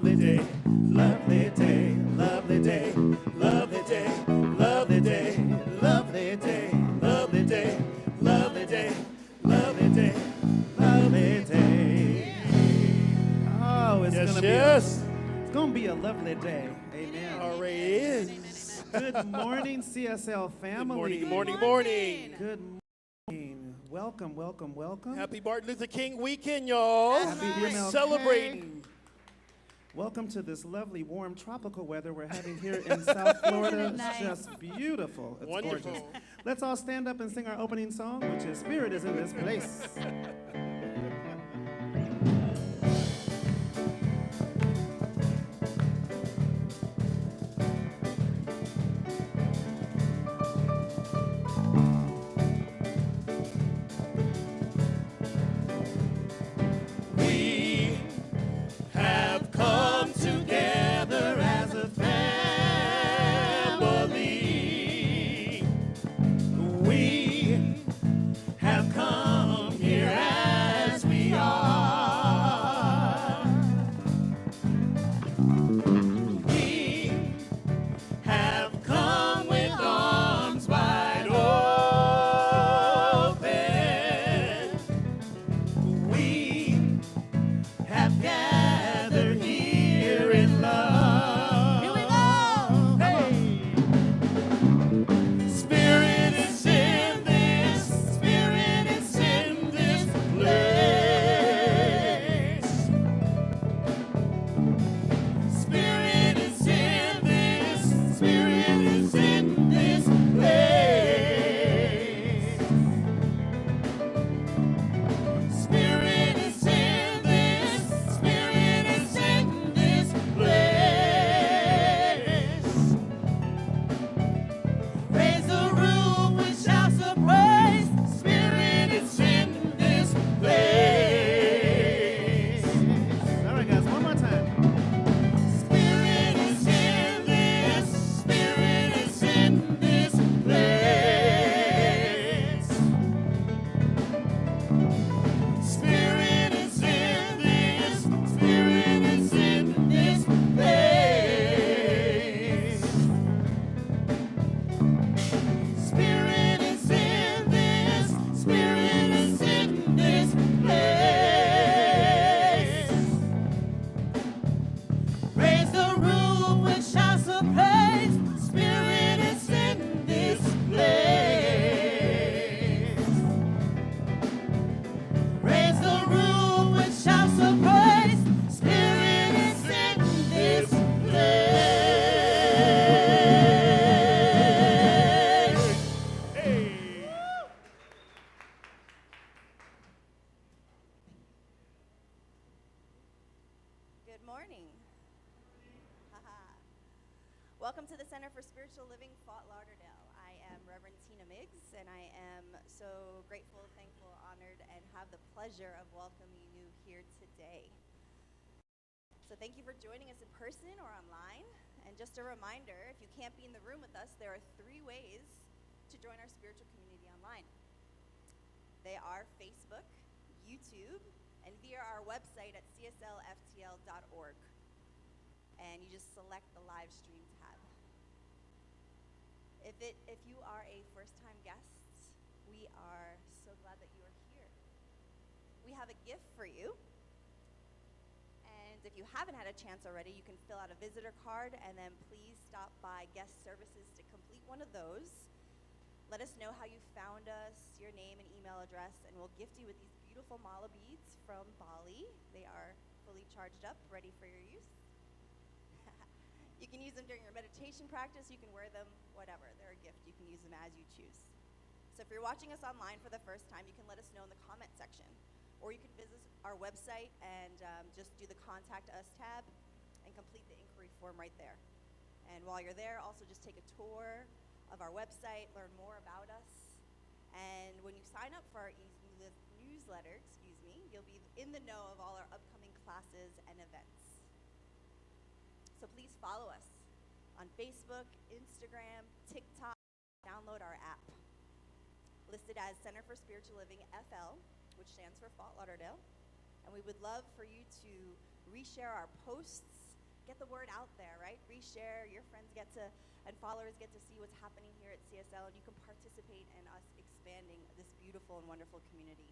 lovely day, lovely day, lovely day, lovely day, lovely day, lovely day, lovely day, lovely day, lovely day, lovely day. Oh, it's gonna be a lovely day. Amen. Already is. Good morning, CSL family. Good morning. Good morning. Welcome, welcome, welcome. Happy Martin Luther King weekend, y'all. Happy We're MLK. celebrating. Welcome to this lovely, warm, tropical weather we're having here in South Florida. It's just beautiful. It's Wonderful. gorgeous. Let's all stand up and sing our opening song, which is Spirit is in this place. Welcome to the Center for Spiritual Living, Fort Lauderdale. I am Reverend Tina Miggs, and I am so grateful, thankful, honored, and have the pleasure of welcoming you here today. So thank you for joining us in person or online. And just a reminder, if you can't be in the room with us, there are 3 ways to join our spiritual community online. They are Facebook, YouTube, and via our website at cslftl.org. And you just select the live stream tab. If you are a first-time guest, we are so glad that you are here. We have a gift for you. And if you haven't had a chance already, you can fill out a visitor card and then please stop by guest services to complete one of those. Let us know how you found us, your name and email address, and we'll gift you with these beautiful mala beads from Bali. They are fully charged up, ready for your use. You can use them during your meditation practice. You can wear them, whatever. They're a gift. You can use them as you choose. So if you're watching us online for the first time, you can let us know in the comment section. Or you can visit our website and just do the Contact Us tab and complete the inquiry form right there. And while you're there, also just take a tour of our website, learn more about us. And when you sign up for our newsletter, you'll be in the know of all our upcoming classes and events. So please follow us on Facebook, Instagram, TikTok. Download our app, listed as Center for Spiritual Living FL, which stands for Fort Lauderdale. And we would love for you to reshare our posts get the word out there, right? Reshare. Your friends and followers get to see what's happening here at CSL, and you can participate in us expanding this beautiful and wonderful community.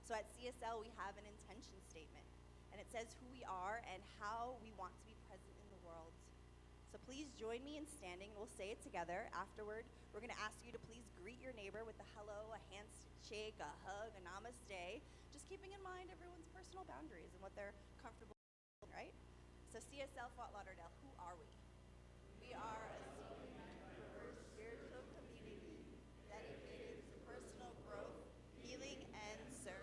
So at CSL, we have an intention statement, and it says who we are and how we want to be present in the world. So please join me in standing, and we'll say it together. Afterward, we're going to ask you to please greet your neighbor with a hello, a handshake, a hug, a namaste, just keeping in mind everyone's personal boundaries and what they're comfortable with, right? So CSL Fort Lauderdale, who are we? We are a spiritual community dedicated to personal growth, healing, and service.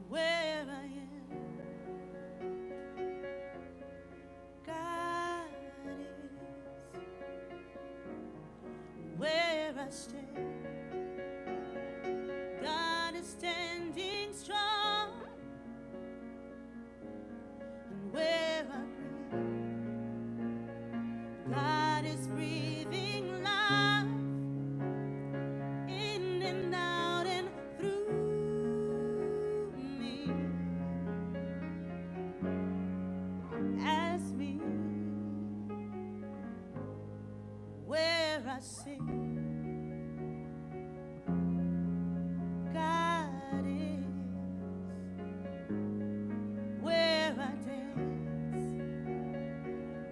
Where I am, God is. Where I stand, God is standing strong. And where I breathe, God is breathing life in and out and through me. Ask me where I sit, God is. Where I dance,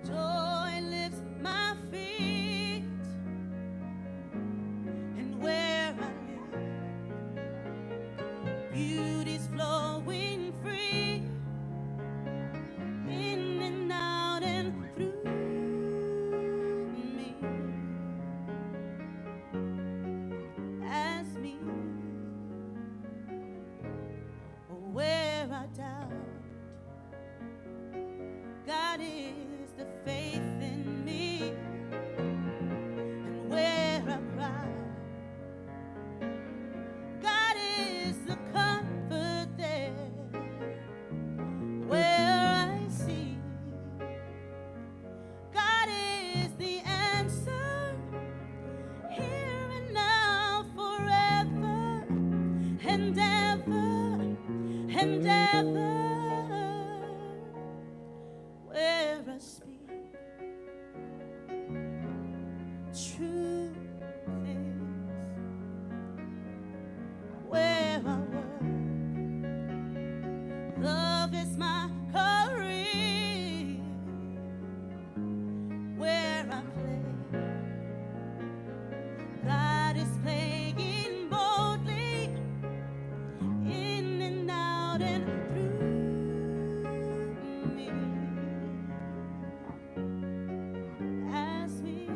joy lifts my feet. And where I live, beauty's flowing free in and out and through me. Ask me where I doubt, God is the faith in me. And where I cry, God is the comfort there. Where I see, God is the answer, here and now, forever and ever and ever. Where I speak true things, where I work, love is my career. Where I play, God is playing boldly in and out and through me. Ask me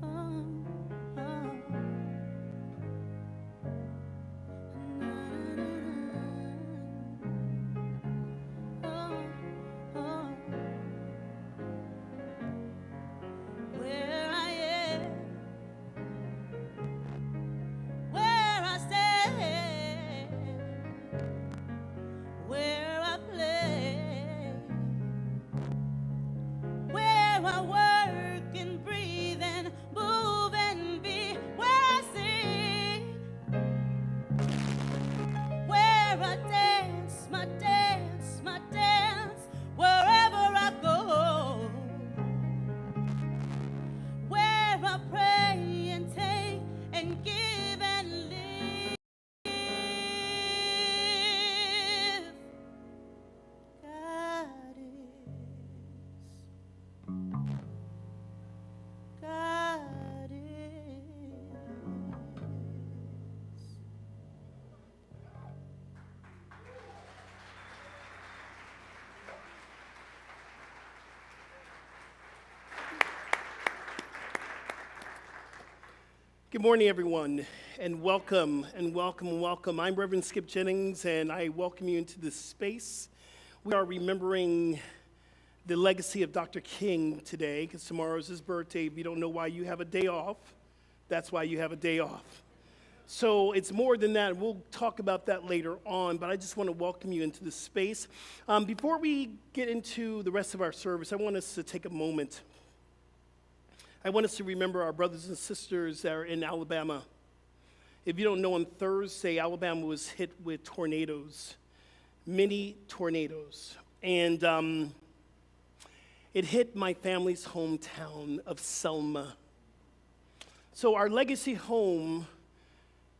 oh, oh. Oh, oh. Good morning, everyone, and welcome, and welcome, and welcome. I'm Rev Skip Jennings, and I welcome you into this space. We are remembering the legacy of Dr. King today, because tomorrow is his birthday. If you don't know why you have a day off, that's why you have a day off. So it's more than that. We'll talk about that later on, but I just want to welcome you into this space. Before we get into the rest of our service, I want us to take a moment. I want us to remember our brothers and sisters that are in Alabama. If you don't know, on Thursday, Alabama was hit with tornadoes, many tornadoes. And it hit my family's hometown of Selma. So our legacy home,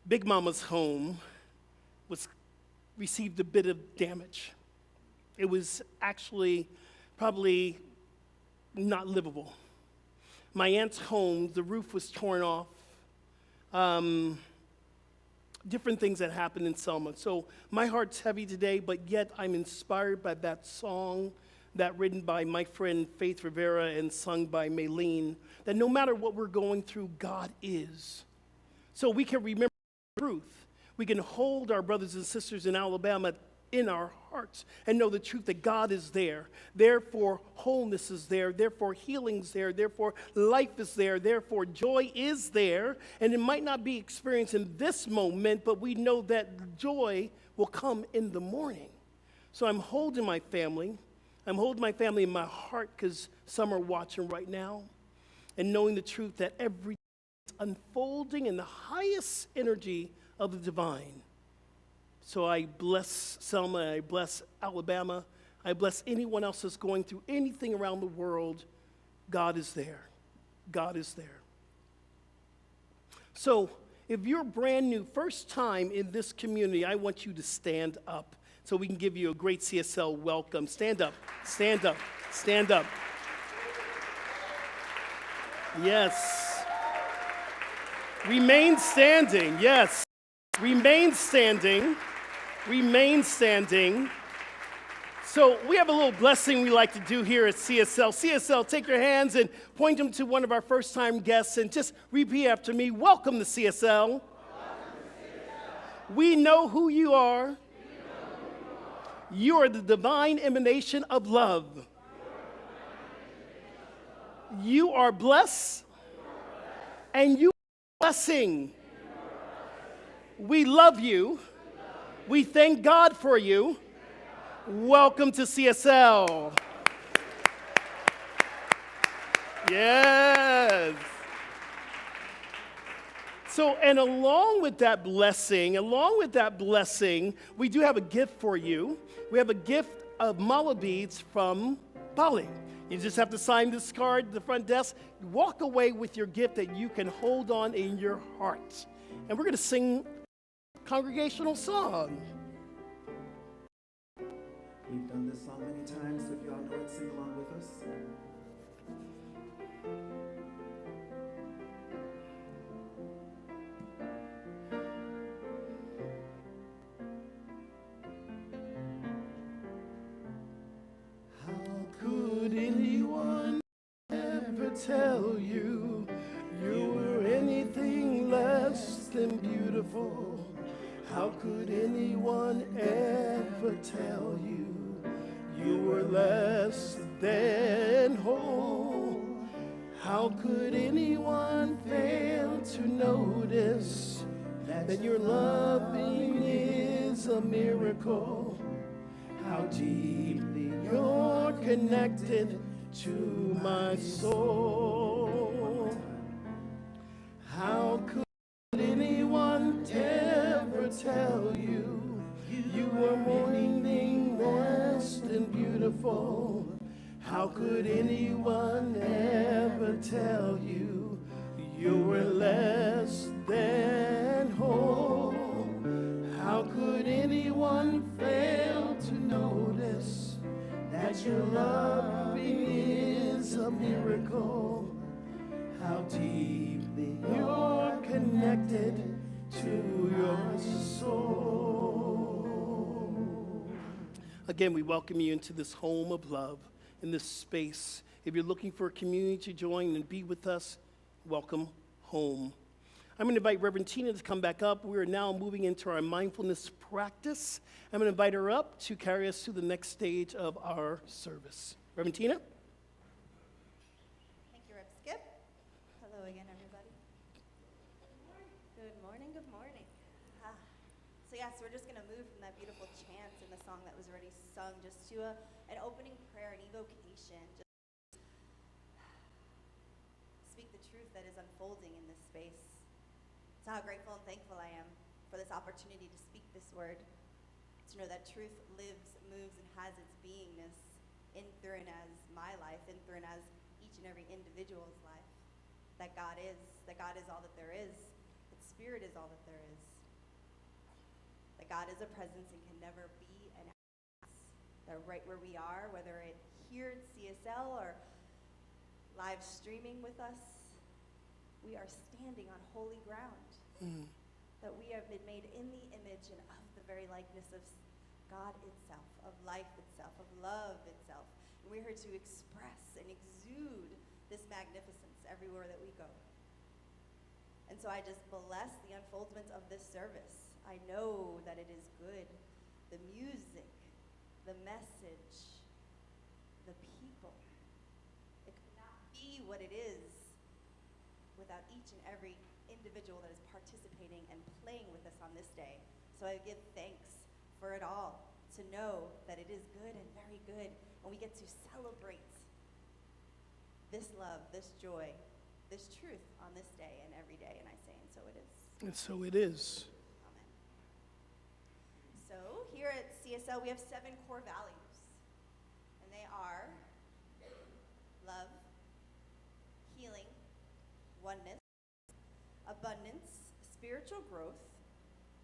Big Mama's home, received a bit of damage. It was actually probably not livable. My aunt's home, the roof was torn off. Different things that happened in Selma. So my heart's heavy today, but yet I'm inspired by that song that written by my friend Faith Rivera and sung by Maylene, that no matter what we're going through, God is. So we can remember the truth. We can hold our brothers and sisters in Alabama in our hearts and know the truth that God is there. Therefore, wholeness is there. Therefore, healing's there. Therefore, life is there. Therefore, joy is there. And it might not be experienced in this moment, but we know that joy will come in the morning. So I'm holding my family. I'm holding my family in my heart because some are watching right now, and knowing the truth that every day is unfolding in the highest energy of the divine. So I bless Selma, I bless Alabama, I bless anyone else that's going through anything around the world. God is there. God is there. So if you're brand new, first time in this community, I want you to stand up so we can give you a great CSL welcome. Stand up, stand up, stand up. Yes. Remain standing, yes. Remain standing. Remain standing. So we have a little blessing we like to do here at CSL. CSL, take your hands and point them to one of our first-time guests and just repeat after me. Welcome to CSL. Welcome to CSL. We know who you are. You are the divine emanation of love. You are blessed. And you are blessing. We love you. We thank God for you. Welcome to CSL. Yes. So, and along with that blessing, we do have a gift for you. We have a gift of mala beads from Bali. You just have to sign this card at the front desk. Walk away with your gift that you can hold on in your heart. And we're going to sing a congregational song. We've done this song many times, so if y'all know it, sing along with us. How could anyone ever tell you you were anything less than beautiful? How could anyone ever tell you you were less than whole? How could anyone fail to notice that your loving is a miracle? How deeply you're connected to my soul. How could anyone ever tell you you were more than less than beautiful? How could anyone ever tell you you were less than whole? How could anyone fail to notice that your loving is a miracle? How deeply you're connected to your soul. Again, we welcome you into this home of love, in this space. If you're looking for a community to join and be with us, welcome home. I'm going to invite Reverend Tina to come back up. We are now moving into our mindfulness practice. I'm going to invite her up to carry us to the next stage of our service. Reverend Tina? Thank you, Rev Skip. Hello again, everybody. Good morning, good morning. So yes, we're just going to move from that beautiful chant in the song that was already sung just to an opening prayer, an evocation. Just speak the truth that is unfolding in this space. So how grateful and thankful I am for this opportunity to speak this word, to know that truth lives, moves, and has its beingness in, through, and as my life, in, through, and as each and every individual's life. That God is all that there is, that Spirit is all that there is, that God is a presence and can never be an absence, that right where we are, whether it here at CSL or live streaming with us, we are standing on holy ground. That we have been made in the image and of the very likeness of God itself, of life itself, of love itself. And we're here to express and exude this magnificence everywhere that we go. And so I just bless the unfoldment of this service. I know that it is good. The music, the message, the people. It could not be what it is without each and every individual that is participating and playing with us on this day. So I give thanks for it all, to know that it is good and very good, and we get to celebrate this love, this joy, this truth on this day and every day, and I say, and so it is. And so it is. Amen. So here at CSL, we have 7 core values, and they are love, healing, oneness, abundance, spiritual growth,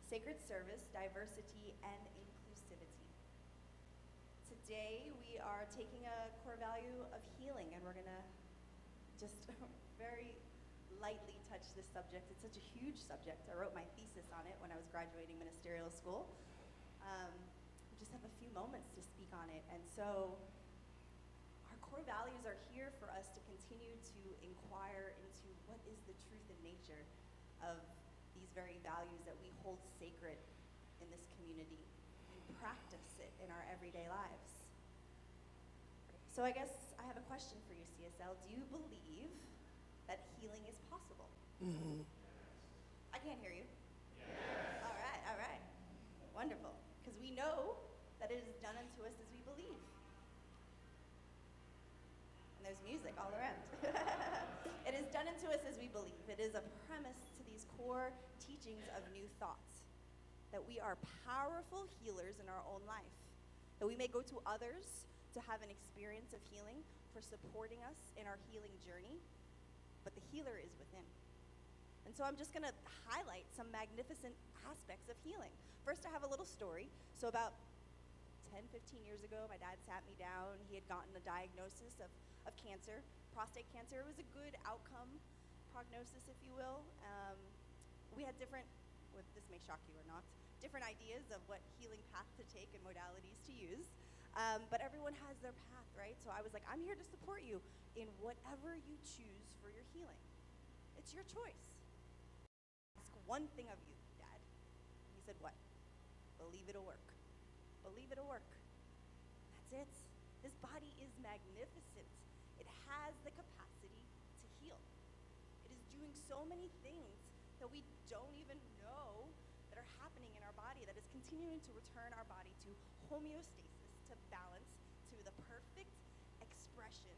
sacred service, diversity, and inclusivity. Today, we are taking a core value of healing, and we're going to just very lightly touch this subject. It's such a huge subject. I wrote my thesis on it when I was graduating ministerial school. We just have a few moments to speak on it. And so our core values are here for us to continue to inquire into what is the truth and nature of these very values that we hold sacred in this community and practice it in our everyday lives. So I guess I have a question for you, CSL. Do you believe that healing is possible? I can't hear you. Yes. All right. Wonderful. Because we know that it is done unto us as we believe. And there's music all around. It is done unto us as we believe. It is a premise to these core teachings of new thoughts, that we are powerful healers in our own life, that we may go to others to have an experience of healing for supporting us in our healing journey, but the healer is within. And so I'm just going to highlight some magnificent aspects of healing. First, I have a little story. So about 10, 15 years ago, my dad sat me down. He had gotten a diagnosis of cancer, prostate cancer. It was a good outcome, prognosis, if you will. We had different, this may shock you or not, different ideas of what healing path to take and modalities to use. But everyone has their path, right? So I was like, I'm here to support you in whatever you choose for your healing. It's your choice. Ask one thing of you, Dad. And he said, what? Believe it'll work. Believe it'll work. That's it. This body is magnificent. It has the capacity to heal. It is doing so many things that we don't even know that are happening in our body, that is continuing to return our body to homeostasis, to balance, to the perfect expression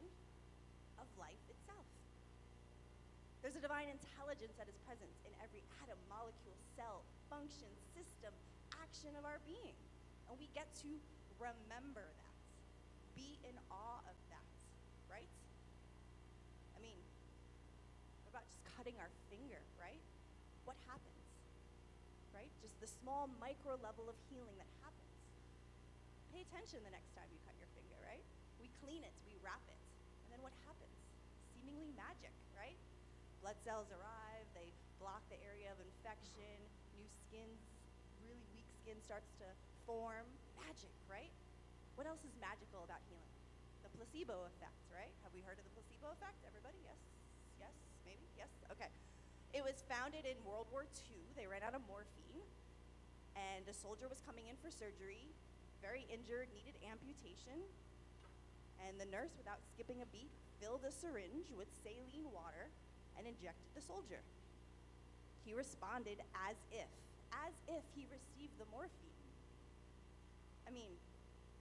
of life itself. There's a divine intelligence that is present in every atom, molecule, cell, function, system, action of our being. And we get to remember that. Be in awe of that, right? I mean, what about just cutting our finger, right? What happens, right? Just the small micro level of healing that happens. Pay attention the next time you cut your finger, right? We clean it, we wrap it, and then what happens? Seemingly magic, right? Blood cells arrive, they block the area of infection, new skin, really weak skin starts to form. Magic, right? What else is magical about healing? The placebo effect, right? Have we heard of the placebo effect? Everybody? Yes? Yes? Maybe? Yes? Okay. It was found founded in World War II. They ran out of morphine, and a soldier was coming in for surgery, very injured, needed amputation, and the nurse, without skipping a beat, filled a syringe with saline water and injected the soldier. He responded as if he received the morphine. I mean,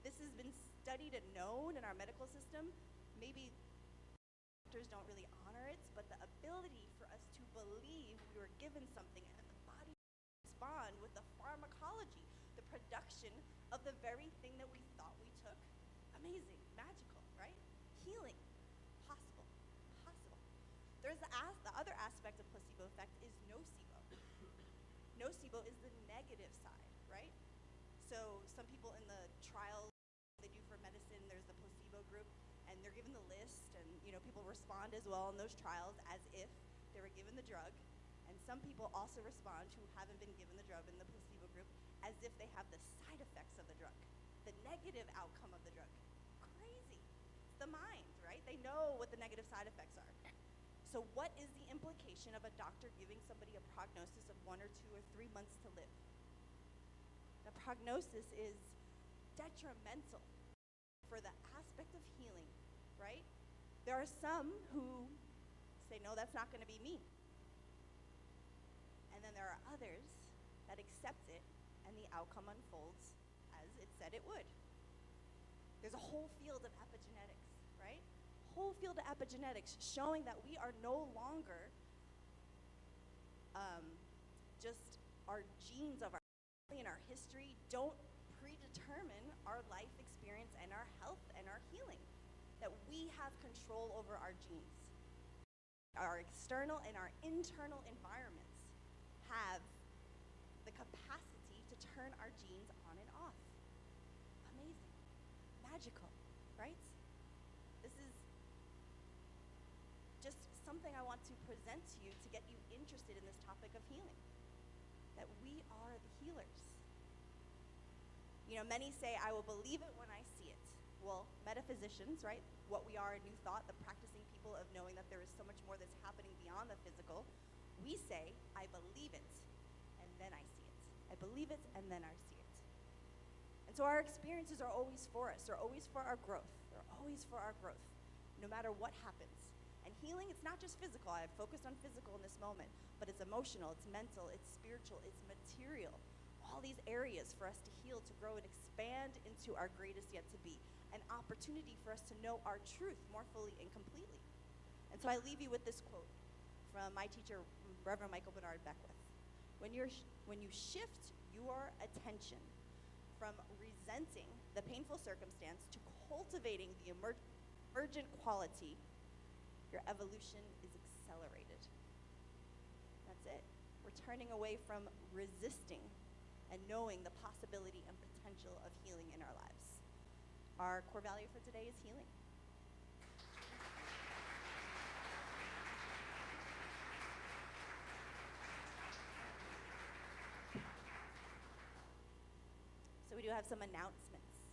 this has been studied and known in our medical system. Maybe doctors don't really honor it, but the ability for us to believe we were given something and that the body respond with the pharmacology, the production of the very thing that we thought we took. Amazing, magical, right? Healing, possible. There's the other aspect of placebo effect is nocebo. Nocebo is the negative side, right? So some people in the trials they do for medicine, there's the placebo group, and they're given the list, and people respond as well in those trials as if they were given the drug. And some people also respond who haven't been given the drug in the placebo group as if they have the side effects of the drug, the negative outcome of the drug. Crazy. It's the mind, right? They know what the negative side effects are. So what is the implication of a doctor giving somebody a prognosis of 1 or 2 or 3 months to live? The prognosis is detrimental for the aspect of healing, right? There are some who say, no, that's not going to be me. And then there are others that accept it, and the outcome unfolds as it said it would. There's a whole field of epigenetics, right? Whole field of epigenetics showing that we are no longer just our genes of our family and our history don't predetermine our life experience and our health and our healing. That we have control over our genes. Our external and our internal environments have the capacity to turn our genes on and off. Amazing. Magical, right? This is just something I want to present to you to get you interested in this topic of healing. That we are the healers. Many say, I will believe it when I see it. Well, metaphysicians, right? What we are in New Thought, the practicing people of knowing that there is so much more that's happening beyond the physical, we say, I believe it, and then I see it. I believe it, and then I see it. And so our experiences are always for us. They're always for our growth. They're always for our growth, no matter what happens. And healing, it's not just physical. I've focused on physical in this moment, but it's emotional, it's mental, it's spiritual, it's material. All these areas for us to heal, to grow, and expand into our greatest yet to be. An opportunity for us to know our truth more fully and completely. And so I leave you with this quote from my teacher, Reverend Michael Bernard Beckwith. When you shift your attention from resenting the painful circumstance to cultivating the emergent quality, your evolution is accelerated. That's it. We're turning away from resisting and knowing the possibility and potential of healing in our lives. Our core value for today is healing. So we do have some announcements.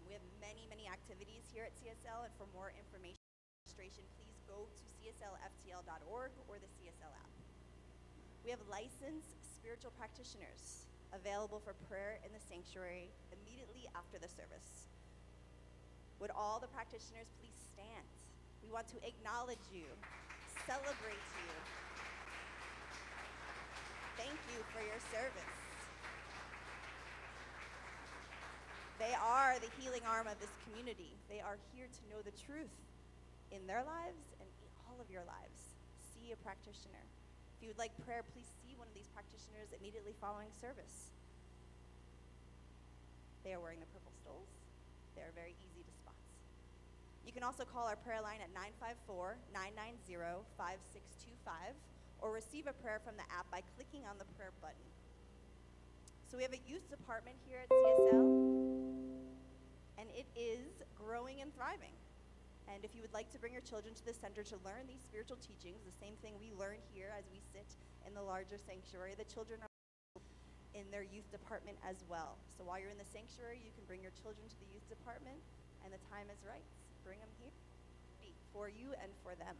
We have many, many activities here at CSL, and for more information and registration, please go to cslftl.org or the CSL app. We have licensed spiritual practitioners available for prayer in the sanctuary immediately after the service. Would all the practitioners please stand? We want to acknowledge you, celebrate you. Thank you for your service. They are the healing arm of this community. They are here to know the truth in their lives and in all of your lives. See a practitioner. If you would like prayer, please see one of these practitioners immediately following service. They are wearing the purple stoles. They are very easy to spot. You can also call our prayer line at 954-990-5625 or receive a prayer from the app by clicking on the prayer button. So we have a youth department here at CSL, and it is growing and thriving. And if you would like to bring your children to the center to learn these spiritual teachings, the same thing we learn here as we sit in the larger sanctuary, the children are in their youth department as well. So while you're in the sanctuary, you can bring your children to the youth department, and the time is right. Bring them here for you and for them.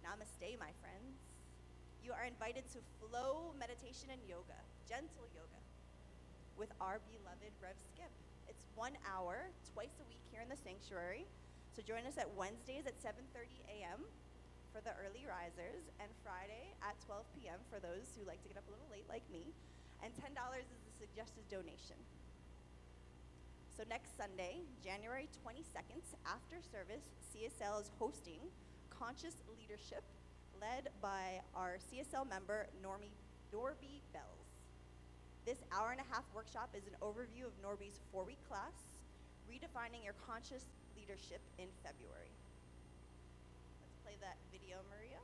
Namaste, my friends. You are invited to flow meditation and yoga, gentle yoga, with our beloved Rev Skip. It's 1 hour, twice a week here in the sanctuary. So join us at Wednesdays at 7:30 a.m. for the early risers, and Friday at 12 p.m. for those who like to get up a little late like me. And $10 is the suggested donation. So next Sunday, January 22nd, after service, CSL is hosting Conscious Leadership, led by our CSL member, Norby Bells. This hour-and-a-half workshop is an overview of Norby's 4-week class, Redefining Your Conscious Leadership in February. Let's play that video, Maria.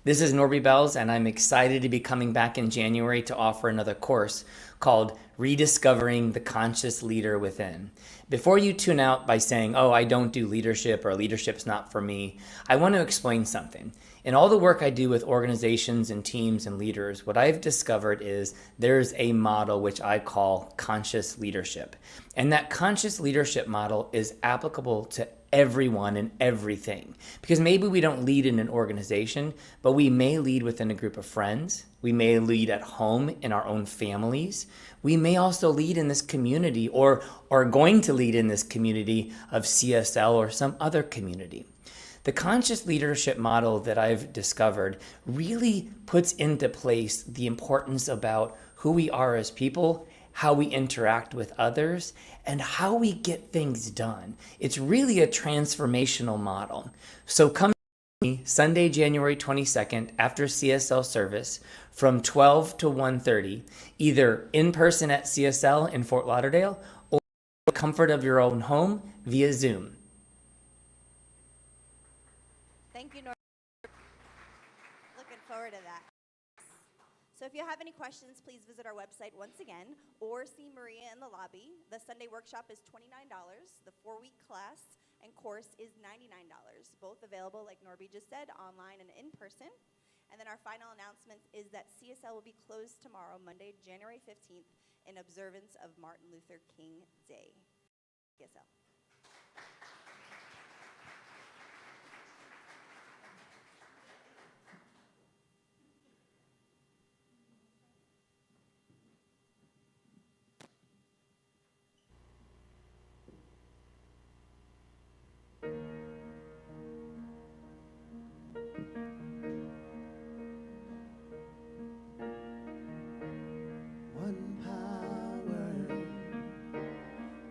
This is Norby Bells, and I'm excited to be coming back in January to offer another course called Rediscovering the Conscious Leader Within. Before you tune out by saying, oh, I don't do leadership or leadership's not for me, I want to explain something. In all the work I do with organizations and teams and leaders, what I've discovered is there's a model which I call conscious leadership. And that conscious leadership model is applicable to everyone and everything. Because maybe we don't lead in an organization, but we may lead within a group of friends. We may lead at home in our own families. We may also lead in this community or are going to lead in this community of CSL or some other community. The conscious leadership model that I've discovered really puts into place the importance about who we are as people, how we interact with others, and how we get things done. It's really a transformational model. So come to me Sunday, January 22nd, after CSL service from 12 to 1:30, either in person at CSL in Fort Lauderdale or in the comfort of your own home via Zoom. Thank you, Norby. Looking forward to that. So if you have any questions, please visit our website once again or see Maria in the lobby. The Sunday workshop is $29. The 4-week class and course is $99. Both available, like Norby just said, online and in person. And then our final announcement is that CSL will be closed tomorrow, Monday, January 15th, in observance of Martin Luther King Day. CSL.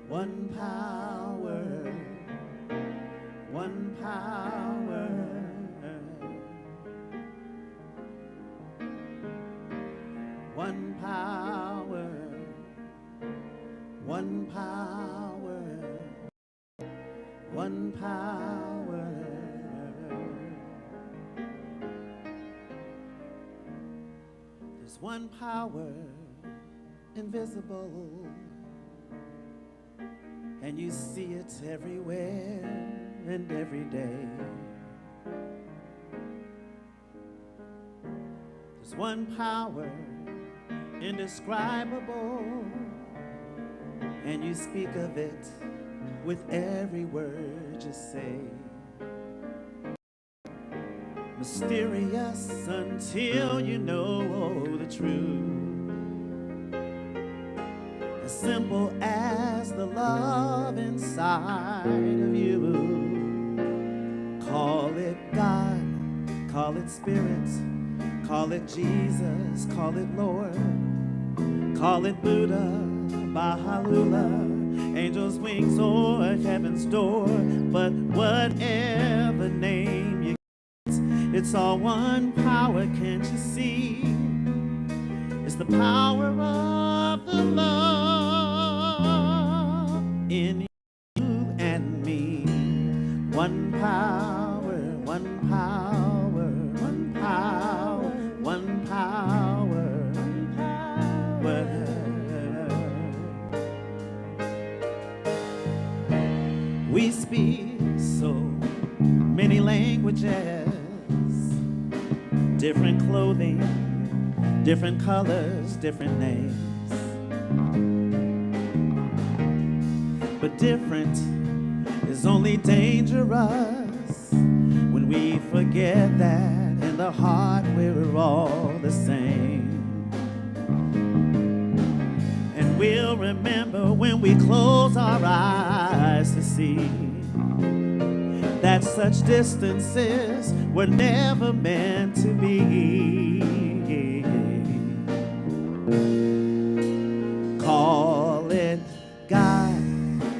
One power, one power, one power, one power, one power. There's one power invisible, and you see it everywhere and every day. There's one power indescribable, and you speak of it with every word you say. Mysterious until you know the truth. As simple as the love inside of you. Call it God, call it Spirit, call it Jesus, call it Lord, call it Buddha, Baha'u'llah, angels' wings or heaven's door. But whatever name you get, it's all one power, can't you see? It's the power of the love in you and me. One power, one power, one power, one power, one power. We speak so many languages, different clothing, different colors, different names. But different is only dangerous when we forget that and in the heart we're all the same. And we'll remember when we close our eyes to see that such distances were never meant to be. Call it God,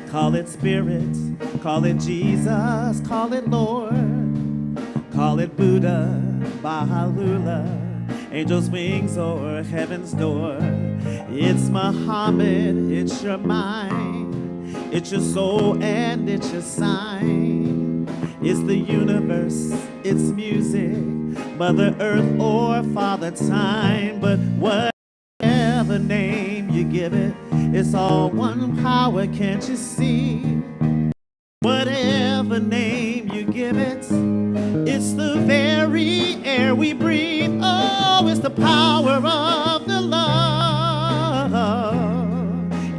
call it Spirit, call it Jesus, call it Lord, call it Buddha, Baha'u'llah, angels' wings or heaven's door. It's Muhammad, it's your mind, it's your soul and it's your sign. It's the universe, it's music, Mother Earth or Father Time. But whatever name you give it, it's all one power, can't you see? Whatever name you give it, it's the very air we breathe. Oh, it's the power of the love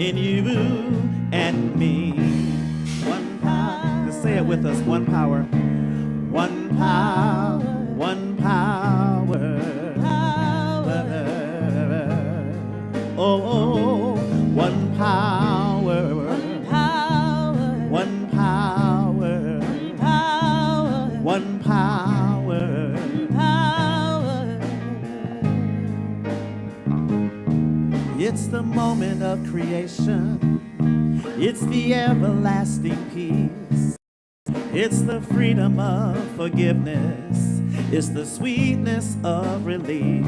in you and me. One power, let's say it with us, one power. One power, one power. Oh, one power. One power. One power. One power. It's the moment of creation. It's the everlasting peace. It's the freedom of forgiveness. It's the sweetness of release.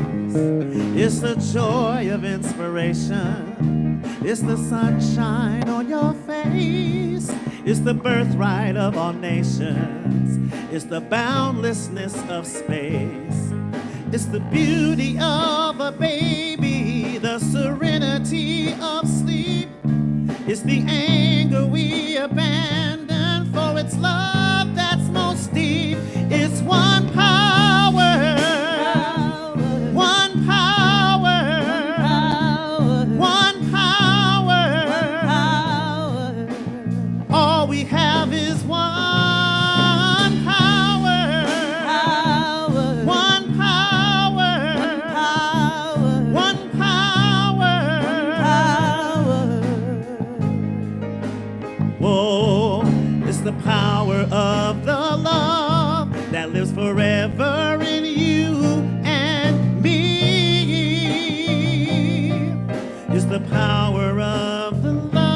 It's the joy of inspiration. It's the sunshine on your face. It's the birthright of all nations. It's the boundlessness of space. It's the beauty of a baby, the serenity of sleep. It's the anger we abandon for its love that's most deep. It's one power, one power, one power. All we have is one power, one power, one power. Whoa, it's the power of the love that lives forever in you and me. It's the power of the love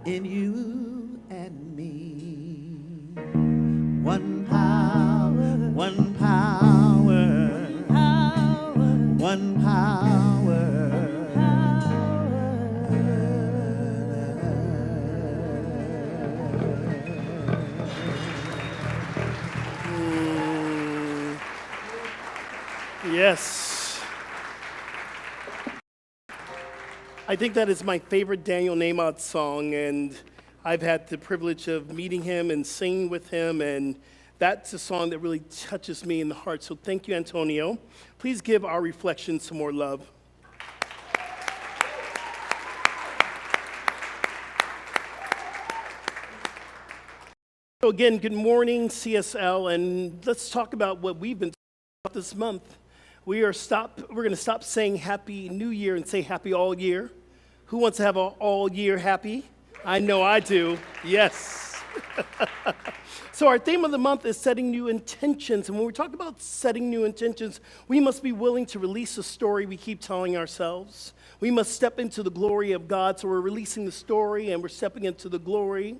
in you and me. One power, one power, one power. Yes. I think that is my favorite Daniel Nahmod song, and I've had the privilege of meeting him and singing with him, and that's a song that really touches me in the heart. So thank you, Antonio. Please give our reflection some more love. So again, good morning, CSL, and let's talk about what we've been talking about this month. We're going to stop saying Happy New Year and say Happy All Year. Who wants to have an all year happy? I know I do. Yes. So our theme of the month is setting new intentions. And when we talk about setting new intentions, we must be willing to release the story we keep telling ourselves. We must step into the glory of God. So we're releasing the story and we're stepping into the glory.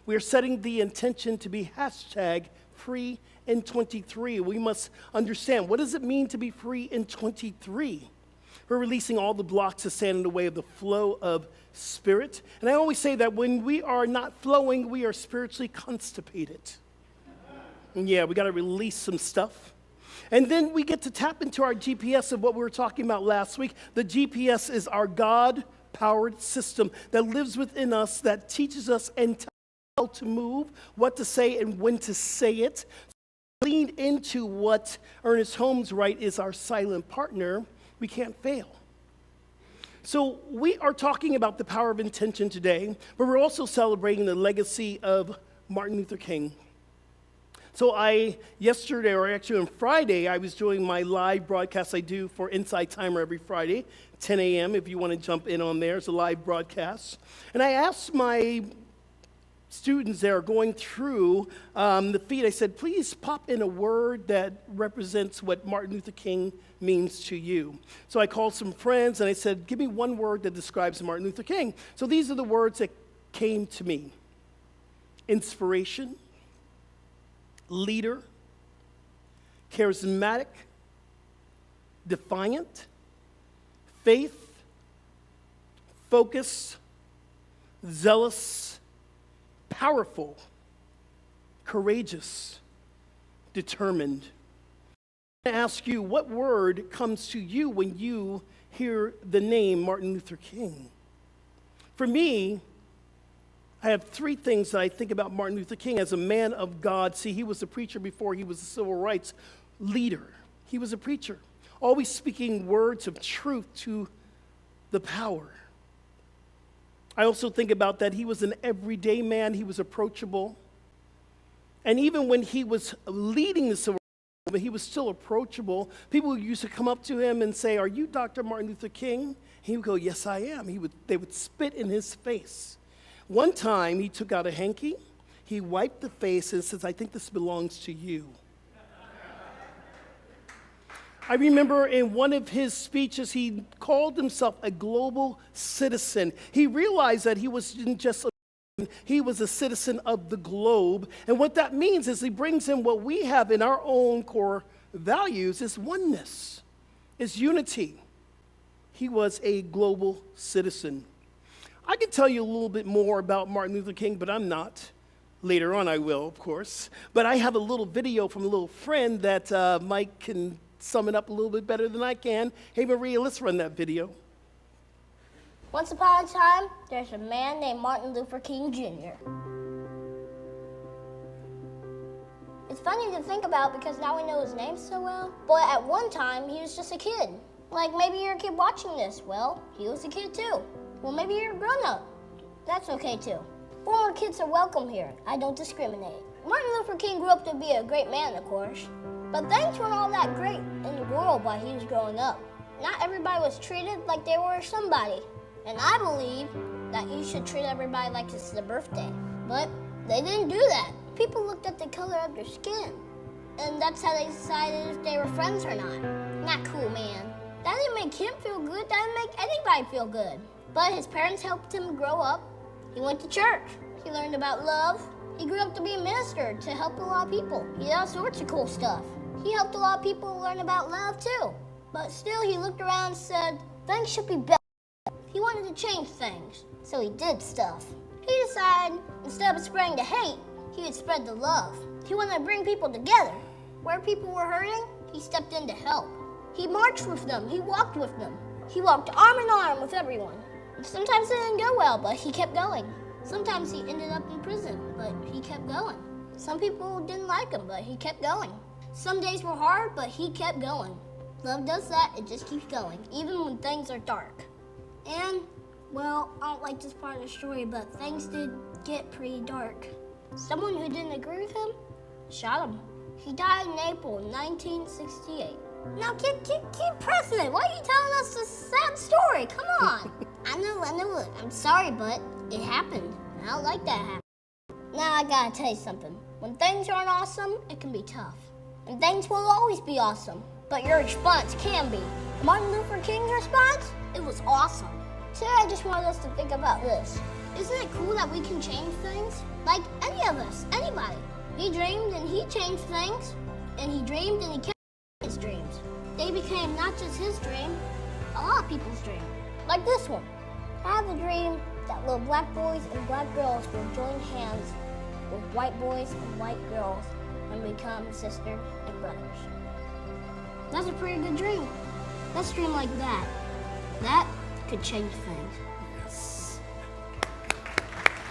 We are setting the intention to be hashtag free in 23. We must understand, what does it mean to be free in 23? We're releasing all the blocks that stand in the way of the flow of spirit. And I always say that when we are not flowing, we are spiritually constipated. And yeah, we got to release some stuff. And then we get to tap into our GPS of what we were talking about last week. The GPS is our God-powered system that lives within us, that teaches us and tells us how to move, what to say, and when to say it. Lean into what Ernest Holmes writes is our silent partner. We can't fail. So we are talking about the power of intention today, but we're also celebrating the legacy of Martin Luther King. So yesterday, or actually on Friday, I was doing my live broadcast I do for Inside Timer every Friday, 10 a.m. If you want to jump in on there, it's a live broadcast. And I asked my students there going through the feed, I said, please pop in a word that represents what Martin Luther King means to you. So I called some friends and I said, give me one word that describes Martin Luther King. So these are the words that came to me: inspiration, leader, charismatic, defiant, faith, focus, zealous, powerful, courageous, determined. I ask you, what word comes to you when you hear the name Martin Luther King? For me, I have three things that I think about Martin Luther King as a man of God. See, he was a preacher before he was a civil rights leader. He was a preacher, always speaking words of truth to the power. I also think about that he was an everyday man. He was approachable. And even when he was leading the civil rights movement, he was still approachable. People used to come up to him and say, "Are you Dr. Martin Luther King?" He would go, "Yes, I am." They would spit in his face. One time, he took out a hanky, he wiped the face and says, "I think this belongs to you." I remember in one of his speeches, he called himself a global citizen. He realized that he wasn't just he was a citizen of the globe. And what that means is he brings in what we have in our own core values is oneness, is unity. He was a global citizen. I can tell you a little bit more about Martin Luther King, but I'm not. Later on I will, of course. But I have a little video from a little friend that Mike can sum it up a little bit better than I can. Hey, Maria, let's run that video. Once upon a time, there's a man named Martin Luther King Jr. It's funny to think about because now we know his name so well. But at one time, he was just a kid. Like maybe you're a kid watching this. Well, he was a kid too. Well, maybe you're a grown-up. That's okay too. Former kids are welcome here. I don't discriminate. Martin Luther King grew up to be a great man, of course. But things weren't all that great in the world while he was growing up. Not everybody was treated like they were somebody. And I believe that you should treat everybody like it's their birthday. But they didn't do that. People looked at the color of their skin. And that's how they decided if they were friends or not. Not cool, man. That didn't make him feel good. That didn't make anybody feel good. But his parents helped him grow up. He went to church. He learned about love. He grew up to be a minister to help a lot of people. He did all sorts of cool stuff. He helped a lot of people learn about love too. But still he looked around and said, things should be better. He wanted to change things, so he did stuff. He decided instead of spreading the hate, he would spread the love. He wanted to bring people together. Where people were hurting, he stepped in to help. He marched with them. He walked with them. He walked arm in arm with everyone. Sometimes it didn't go well, but he kept going. Sometimes he ended up in prison, but he kept going. Some people didn't like him, but he kept going. Some days were hard, but he kept going. Love does that, it just keeps going, even when things are dark. And, well, I don't like this part of the story, but things did get pretty dark. Someone who didn't agree with him shot him. He died in April 1968. Now, keep pressing it. Why are you telling us this sad story? Come on. I know it. I'm sorry, but it happened. I don't like that happen. Now, I gotta tell you something. When things aren't awesome, it can be tough. And things will always be awesome, but your response can be. Martin Luther King's response? It was awesome. Today, I just wanted us to think about this. Isn't it cool that we can change things? Like any of us, anybody. He dreamed and he changed things, and he dreamed and he kept his dreams. They became not just his dream, a lot of people's dream. Like this one. I have a dream that little black boys and black girls will join hands with white boys and white girls and become sisters and brothers. That's a pretty good dream. Let's dream like that. That could change things. Yes.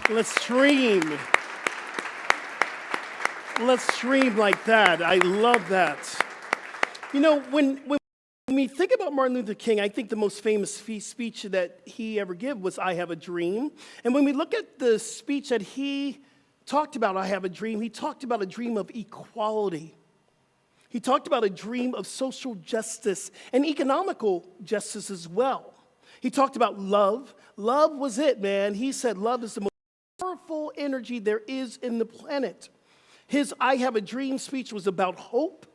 Let's dream. Let's dream like that. I love that. You know, when we we think about Martin Luther King, I think the most famous speech that he ever gave was I Have a Dream. And when we look at the speech that he talked about, I Have a Dream, he talked about a dream of equality. He talked about a dream of social justice and economical justice as well. He talked about love. Love was it, man. He said love is the most powerful energy there is in the planet. His I Have a Dream speech was about hope.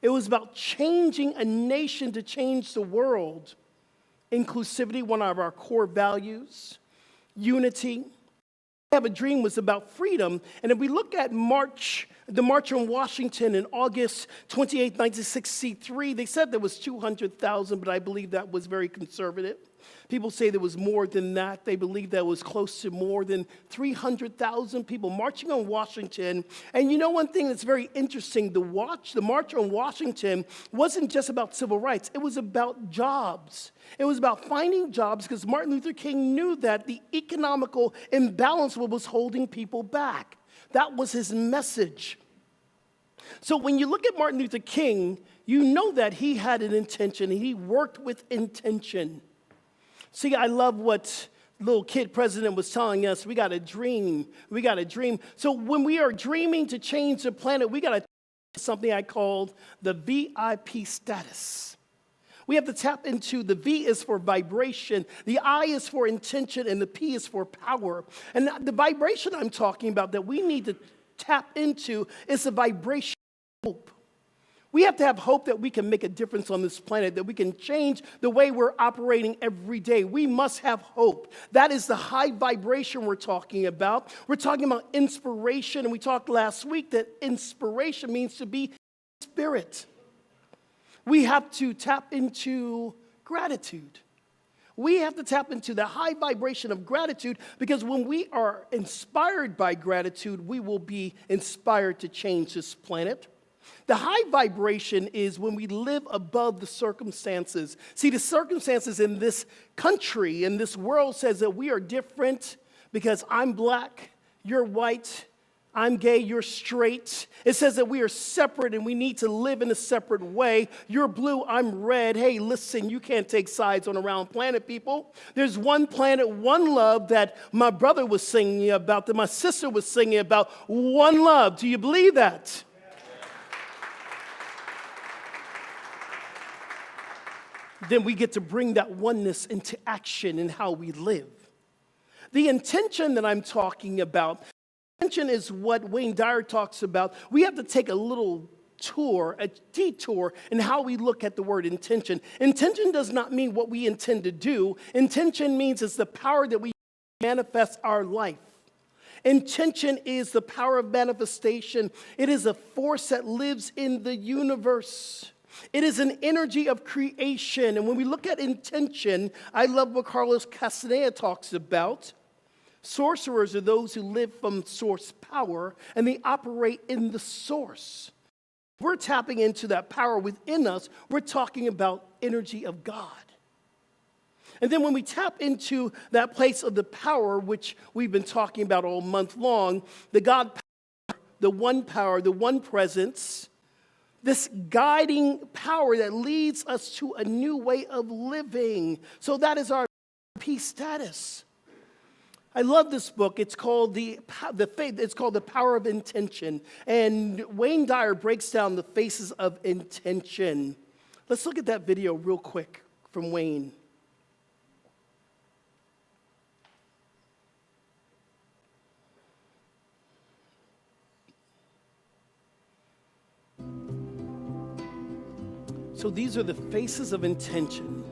It was about changing a nation to change the world. Inclusivity, one of our core values. Unity. I Have a Dream was about freedom. And if we look at the March on Washington in August 28, 1963, they said there was 200,000, but I believe that was very conservative. People say there was more than that. They believe that was close to more than 300,000 people marching on Washington. And you know one thing that's very interesting, the March on Washington wasn't just about civil rights. It was about jobs. It was about finding jobs because Martin Luther King knew that the economical imbalance was holding people back. That was his message. So when you look at Martin Luther King, you know that he had an intention, and he worked with intention. See, I love what little kid president was telling us. We got to dream. We got to dream. So when we are dreaming to change the planet, we got to something I called the VIP status. We have to tap into the V is for vibration, the I is for intention, and the P is for power. And the vibration I'm talking about that we need to tap into is the vibration of hope. We have to have hope that we can make a difference on this planet, that we can change the way we're operating every day. We must have hope. That is the high vibration we're talking about. We're talking about inspiration, and we talked last week that inspiration means to be spirit. We have to tap into gratitude. We have to tap into the high vibration of gratitude because when we are inspired by gratitude, we will be inspired to change this planet. The high vibration is when we live above the circumstances. See, the circumstances in this country, in this world, says that we are different because I'm black, you're white, I'm gay, you're straight. It says that we are separate and we need to live in a separate way. You're blue, I'm red. Hey, listen, you can't take sides on a round planet, people. There's one planet, one love that my brother was singing about, that my sister was singing about. One love. Do you believe that? Then we get to bring that oneness into action in how we live. The intention that I'm talking about, intention is what Wayne Dyer talks about. We have to take a little tour, a detour in how we look at the word intention. Intention does not mean what we intend to do. Intention means it's the power that we manifest our life. Intention is the power of manifestation. It is a force that lives in the universe. It is an energy of creation. And when we look at intention, I love what Carlos Castaneda talks about. Sorcerers are those who live from source power, and they operate in the source. We're tapping into that power within us. We're talking about energy of God. And then when we tap into that place of the power, which we've been talking about all month long, the God power, the one presence, this guiding power that leads us to a new way of living. So that is our peace status. I love this book. It's called It's called The Power of Intention. And Wayne Dyer breaks down the phases of intention. Let's look at that video real quick from Wayne. So these are the faces of intention.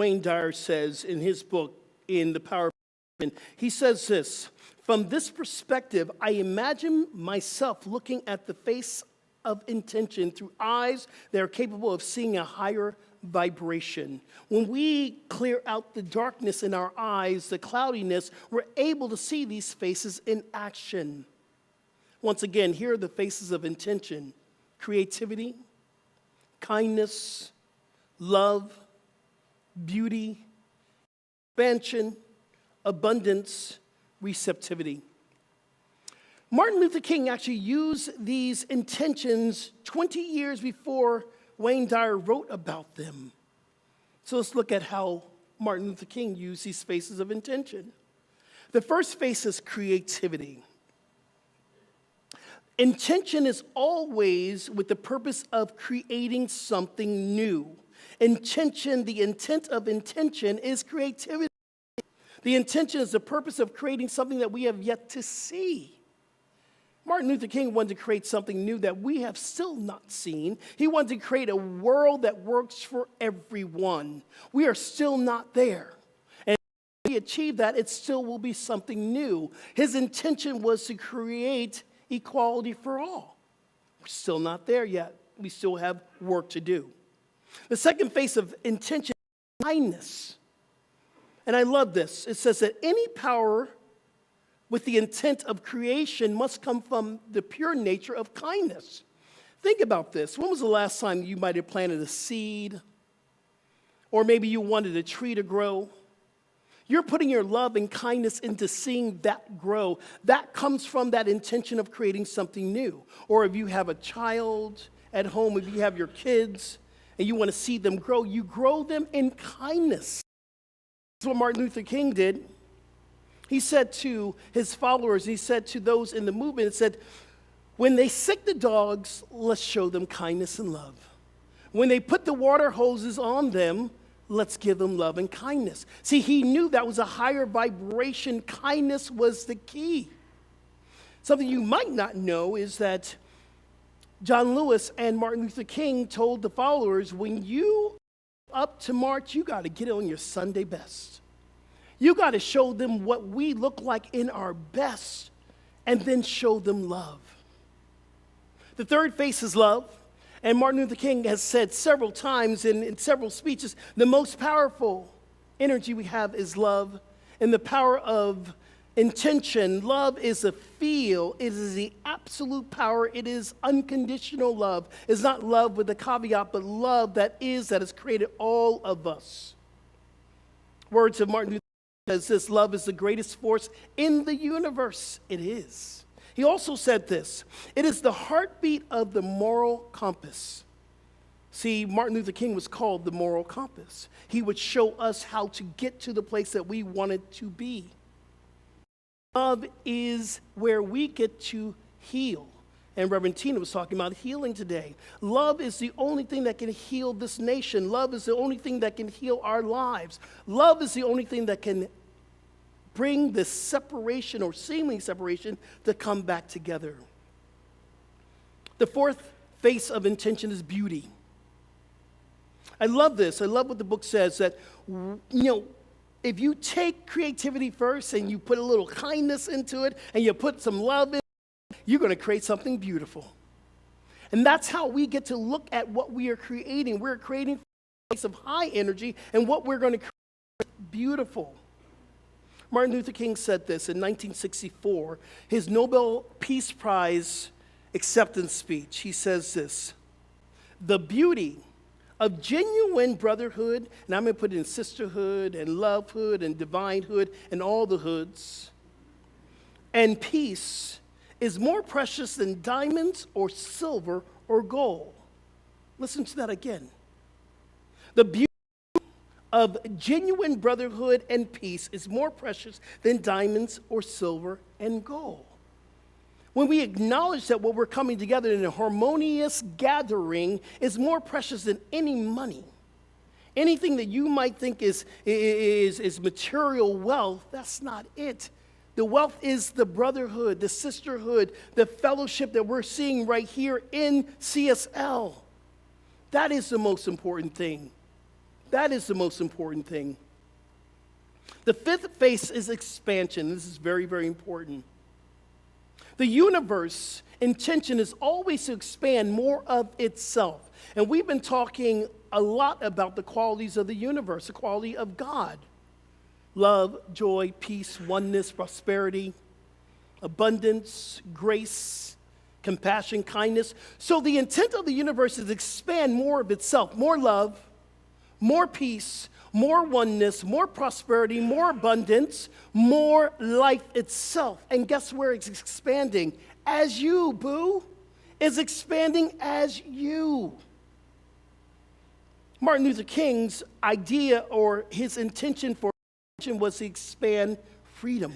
Wayne Dyer says in his book, in The Power of He says this, from this perspective, I imagine myself looking at the face of intention through eyes that are capable of seeing a higher vibration. When we clear out the darkness in our eyes, the cloudiness, we're able to see these faces in action. Once again, here are the faces of intention: creativity, kindness, love, beauty, expansion, abundance, receptivity. Martin Luther King actually used these intentions 20 years before Wayne Dyer wrote about them. So let's look at how Martin Luther King used these spaces of intention. The first phase is creativity. Intention is always with the purpose of creating something new. Intention, the intent of intention is creativity. The intention is the purpose of creating something that we have yet to see. Martin Luther King wanted to create something new that we have still not seen. He wanted to create a world that works for everyone. We are still not there. And if we achieve that, it still will be something new. His intention was to create equality for all. We're still not there yet. We still have work to do. The second phase of intention is kindness. And I love this. It says that any power with the intent of creation must come from the pure nature of kindness. Think about this. When was the last time you might have planted a seed? Or maybe you wanted a tree to grow? You're putting your love and kindness into seeing that grow. That comes from that intention of creating something new. Or if you have a child at home, if you have your kids and you want to see them grow, you grow them in kindness. That's what Martin Luther King did. He said to his followers, he said to those in the movement, he said, when they sick the dogs, let's show them kindness and love. When they put the water hoses on them, let's give them love and kindness. See, he knew that was a higher vibration. Kindness was the key. Something you might not know is that John Lewis and Martin Luther King told the followers, when you up to march, you got to get on your Sunday best. You got to show them what we look like in our best and then show them love. The third phase is love. And Martin Luther King has said several times in several speeches, the most powerful energy we have is love. And the power of intention, love is a feel. It is the absolute power. It is unconditional love. It's not love with a caveat, but love that has created all of us. Words of Martin Luther King says this: love is the greatest force in the universe. It is. He also said this: it is the heartbeat of the moral compass. See, Martin Luther King was called the moral compass. He would show us how to get to the place that we wanted to be. Love is where we get to heal. And Reverend Tina was talking about healing today. Love is the only thing that can heal this nation. Love is the only thing that can heal our lives. Love is the only thing that can bring this separation or seeming separation to come back together. The fourth phase of intention is beauty. I love this. I love what the book says, that, if you take creativity first and you put a little kindness into it and you put some love in it, you're going to create something beautiful. And that's how we get to look at what we are creating. We're creating a place of high energy, and what we're going to create is beautiful. Martin Luther King said this in 1964, his Nobel Peace Prize acceptance speech. He says this: the beauty of genuine brotherhood, and I'm going to put it in sisterhood and lovehood and divinehood and all the hoods, and peace is more precious than diamonds or silver or gold. Listen to that again. The beauty of genuine brotherhood and peace is more precious than diamonds or silver and gold. When we acknowledge that what we're coming together in a harmonious gathering is more precious than any money, anything that you might think is material wealth, that's not it. The wealth is the brotherhood, the sisterhood, the fellowship that we're seeing right here in CSL. That is the most important thing. That is the most important thing. The fifth phase is expansion. This is very, very important. The universe intention is always to expand more of itself. And we've been talking a lot about the qualities of the universe, the quality of God. Love, joy, peace, oneness, prosperity, abundance, grace, compassion, kindness. So the intent of the universe is to expand more of itself, more love, more peace, more oneness, more prosperity, more abundance, more life itself. And guess where it's expanding? As you, boo. It's expanding as you. Martin Luther King's idea or his intention for was to expand freedom.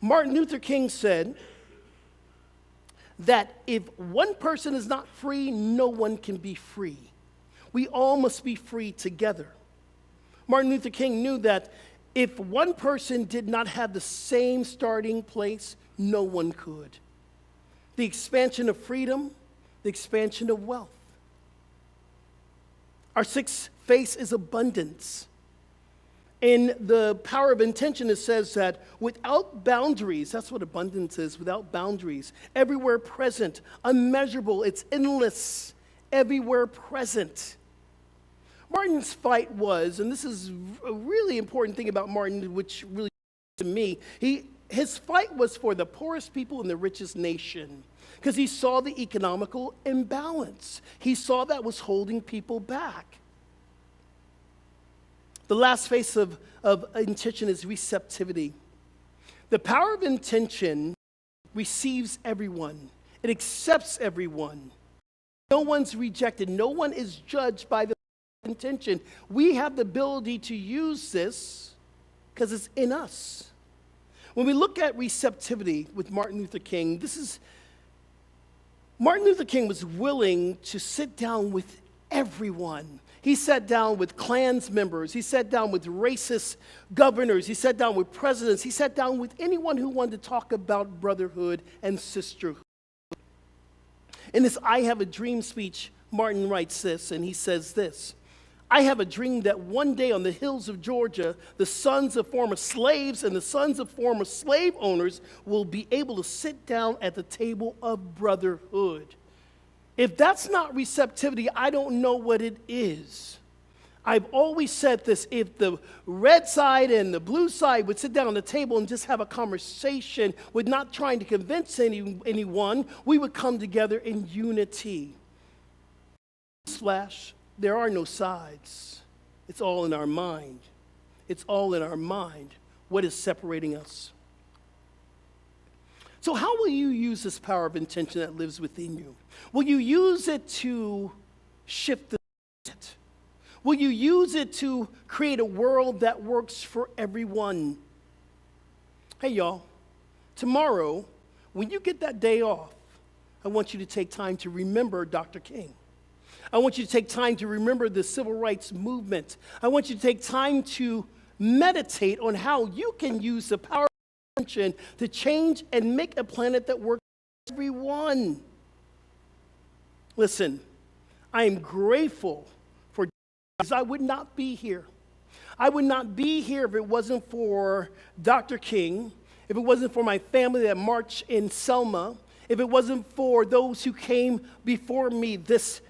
Martin Luther King said that if one person is not free, no one can be free. We all must be free together. Martin Luther King knew that if one person did not have the same starting place, no one could. The expansion of freedom, the expansion of wealth. Our sixth phase is abundance. In the power of intention, it says that without boundaries, that's what abundance is, without boundaries, everywhere present, unmeasurable, it's endless, everywhere present. Martin's fight was, and this is a really important thing about Martin, which really to me, his fight was for the poorest people in the richest nation, because he saw the economical imbalance. He saw that was holding people back. The last phase of intention is receptivity. The power of intention receives everyone. It accepts everyone. No one's rejected. No one is judged by the intention. We have the ability to use this because it's in us. When we look at receptivity with Martin Luther King, Martin Luther King was willing to sit down with everyone. He sat down with Klans members. He sat down with racist governors. He sat down with presidents. He sat down with anyone who wanted to talk about brotherhood and sisterhood. In this I Have a Dream speech, Martin writes this, and he says this: I have a dream that one day on the hills of Georgia, the sons of former slaves and the sons of former slave owners will be able to sit down at the table of brotherhood. If that's not receptivity, I don't know what it is. I've always said this: if the red side and the blue side would sit down on the table and just have a conversation with not trying to convince anyone, we would come together in unity. Slash, there are no sides. It's all in our mind. It's all in our mind. What is separating us? So how will you use this power of intention that lives within you? Will you use it to shift the mindset? Will you use it to create a world that works for everyone? Hey, y'all, tomorrow, when you get that day off, I want you to take time to remember Dr. King. I want you to take time to remember the civil rights movement. I want you to take time to meditate on how you can use the power of intention to change and make a planet that works for everyone. Listen, I am grateful for because I would not be here. I would not be here if it wasn't for Dr. King, if it wasn't for my family that marched in Selma, if it wasn't for those who came before me. This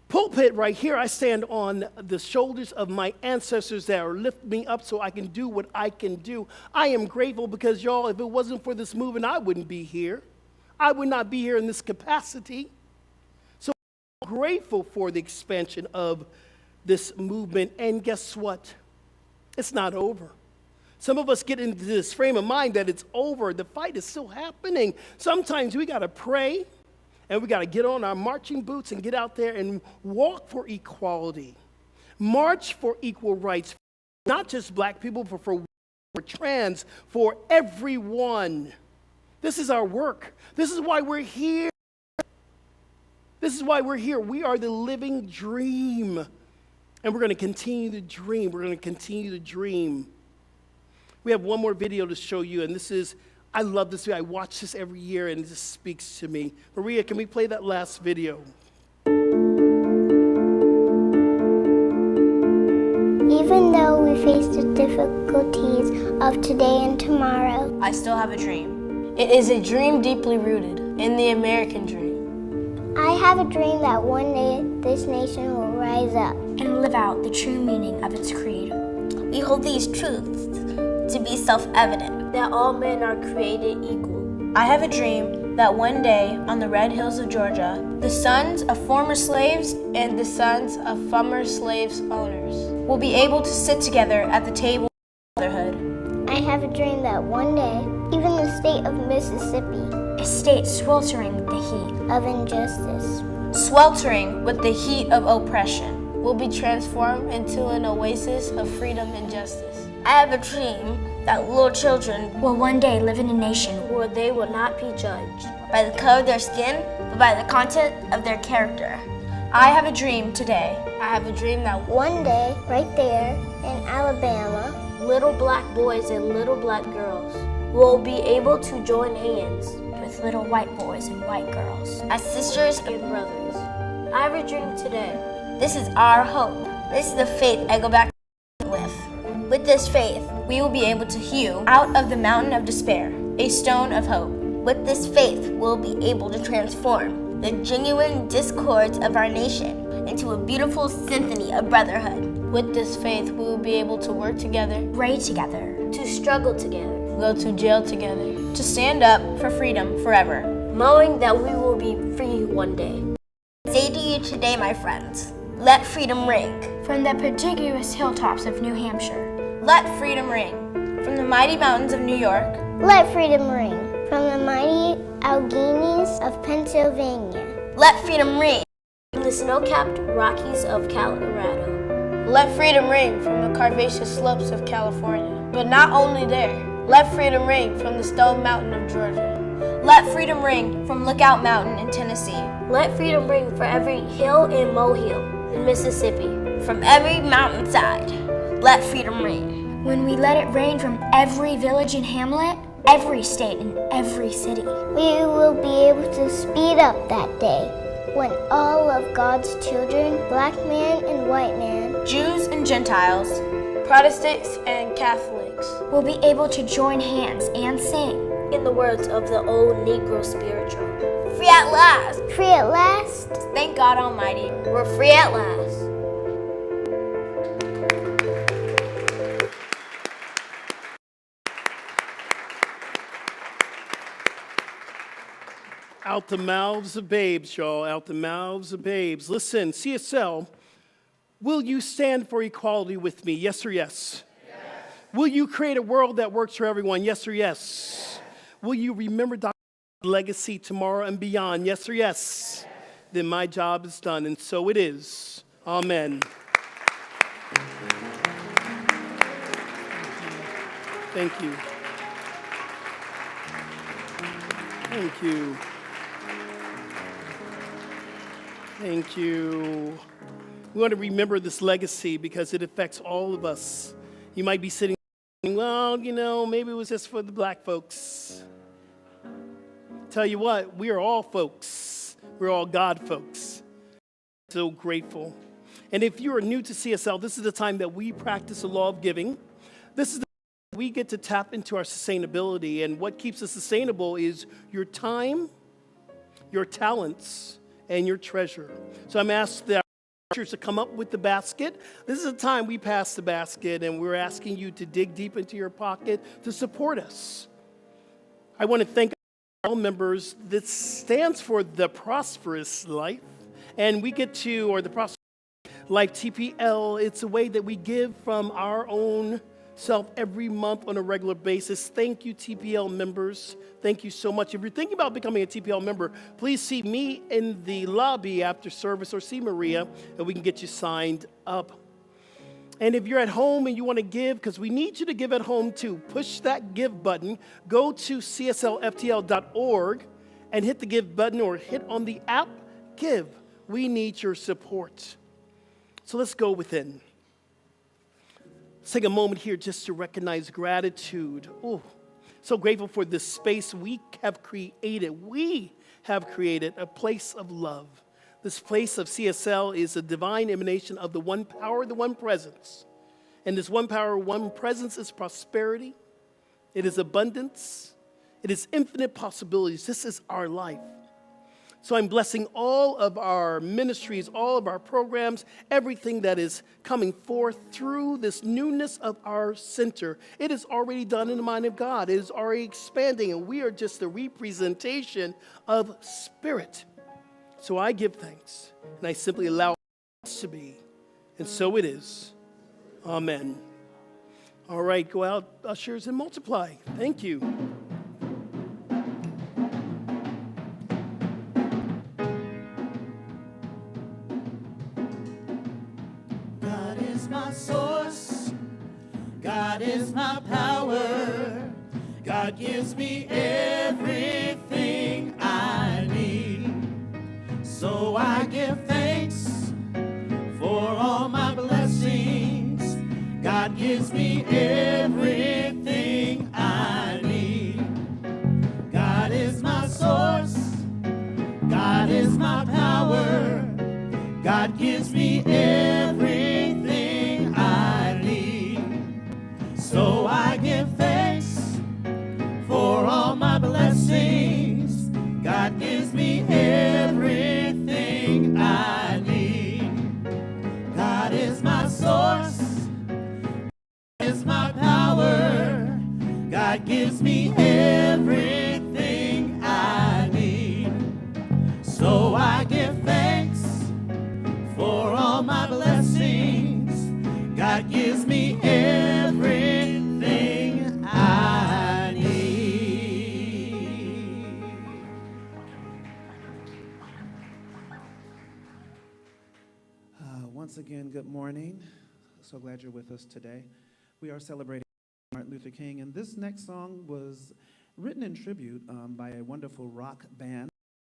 pulpit right here, I stand on the shoulders of my ancestors that are lifting me up so I can do what I can do. I am grateful because, y'all, if it wasn't for this movement, I wouldn't be here. I would not be here in this capacity. So I'm grateful for the expansion of this movement. And guess what? It's not over. Some of us get into this frame of mind that it's over. The fight is still happening. Sometimes we got to pray. And we got to get on our marching boots and get out there and walk for equality. March for equal rights. Not just black people, but for trans, for everyone. This is our work. This is why we're here. This is why we're here. We are the living dream. And we're going to continue to dream. We're going to continue to dream. We have one more video to show you, and this is, I love this video. I watch this every year, and it just speaks to me. Maria, can we play that last video? Even though we faced a difficult difficulties of today and tomorrow. I still have a dream. It is a dream deeply rooted in the American dream. I have a dream that one day this nation will rise up and live out the true meaning of its creed. We hold these truths to be self-evident, that all men are created equal. I have a dream that one day on the red hills of Georgia, the sons of former slaves and the sons of former slaves owners will be able to sit together at the table of brotherhood. I have a dream that one day, even the state of Mississippi, a state sweltering with the heat of injustice, sweltering with the heat of oppression, will be transformed into an oasis of freedom and justice. I have a dream that little children will one day live in a nation where they will not be judged by the color of their skin, but by the content of their character. I have a dream today. I have a dream that one day, right there in Alabama, little black boys and little black girls will be able to join hands with little white boys and white girls as sisters and brothers. I have a dream today. This is our hope. This is the faith I go back with. With this faith, we will be able to hew out of the mountain of despair a stone of hope. With this faith, we'll be able to transform the genuine discords of our nation into a beautiful symphony of brotherhood. With this faith, we will be able to work together, pray together, to struggle together, go to jail together, to stand up for freedom forever, knowing that we will be free one day. I say to you today, my friends, let freedom ring. From the contiguous hilltops of New Hampshire. Let freedom ring. From the mighty mountains of New York. Let freedom ring. From the mighty Alleghenies of Pennsylvania. Let freedom ring. From the snow-capped Rockies of Colorado. Let freedom ring from the curvaceous slopes of California. But not only there. Let freedom ring from the Stone Mountain of Georgia. Let freedom ring from Lookout Mountain in Tennessee. Let freedom ring for every hill and molehill in Mississippi. From every mountainside. Let freedom ring. When we let it rain from every village and hamlet, every state and every city, we will be able to speed up that day when all of God's children, black man and white man, Jews and Gentiles, Protestants and Catholics, will be able to join hands and sing. In the words of the old Negro spiritual, free at last. Free at last. Thank God Almighty, we're free at last. Out the mouths of babes, y'all, out the mouths of babes. Listen, CSL, will you stand for equality with me? Yes or yes? Yes. Will you create a world that works for everyone? Yes or yes? Will you remember Dr. legacy tomorrow and beyond? Yes or yes? Then my job is done, and so it is. Amen. Thank you. Thank you. Thank you. We want to remember this legacy because it affects all of us. You might be sitting, well, you know, maybe it was just for the black folks. Tell you what, we are all folks. We're all God folks. So grateful. And if you are new to CSL, this is the time that we practice the law of giving. This is the time we get to tap into our sustainability. And what keeps us sustainable is your time, your talents, and your treasure. So I'm asked the teachers to come up with the basket. This is the time we pass the basket, and we're asking you to dig deep into your pocket to support us. I want to thank our members. This stands for the Prosperous Life, and we get to, or the Prosperous Life TPL, it's a way that we give from our own self every month on a regular basis. Thank you, TPL members. Thank you so much. If you're thinking about becoming a TPL member, please see me in the lobby after service or see Maria, and we can get you signed up. And if you're at home and you want to give, because we need you to give at home too, push that give button. Go to cslftl.org and hit the give button or hit on the app, give. We need your support. So let's go within. Let's take a moment here just to recognize gratitude. Oh, so grateful for this space we have created. We have created a place of love. This place of CSL is a divine emanation of the one power, the one presence. And this one power, one presence is prosperity. It is abundance. It is infinite possibilities. This is our life. So I'm blessing all of our ministries, all of our programs, everything that is coming forth through this newness of our center. It is already done in the mind of God. It is already expanding, and we are just the representation of Spirit. So I give thanks, and I simply allow it to be. And so it is. Amen. All right, go out, ushers, and multiply. Thank you. God is my source. God is my power. God gives me everything I need. So I give thanks for all my blessings. God gives me everything I need. God is my source. God is my power. God gives me everything I need. So I give thanks for all my blessings. God gives me everything I need. God is my source. God is my power. God gives me everything I need. So I give thanks for all my blessings. God gives me everything I need. Once again, good morning. So glad you're with us today. We are celebrating Martin Luther King, and this next song was written in tribute by a wonderful rock band,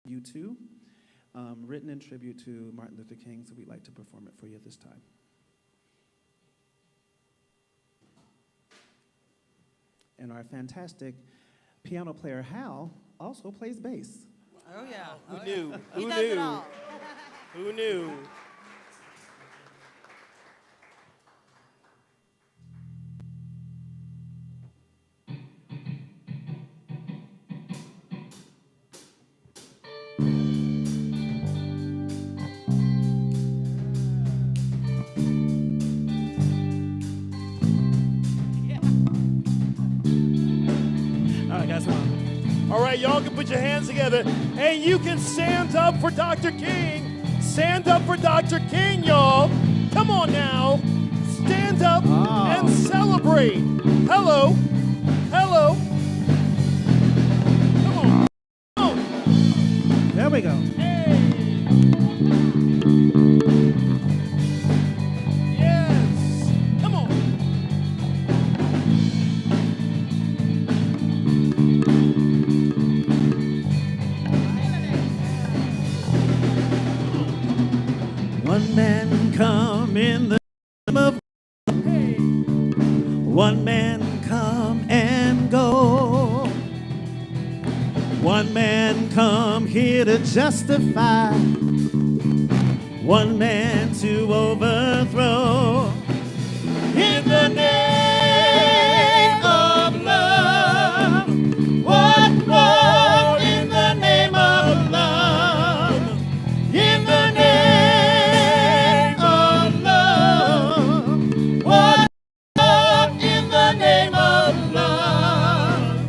U2. Written in tribute to Martin Luther King, so we'd like to perform it for you this time. And our fantastic piano player, Hal, also plays bass. Oh, yeah. Who knew? He Who does it knew? all. Who knew? All right, guys, come on. All right, y'all can put your hands together, and you can stand up for Dr. King. Stand up for Dr. King, y'all. Come on now. Stand up and celebrate. Hello. Hello. Come on. Come on. There we go. Hey. Yes. Come on. One man come in the name of one man come and go. One man come here to justify. One man to overthrow. In the name of love. What more in the name of love? In the name of love. What more in the name of love?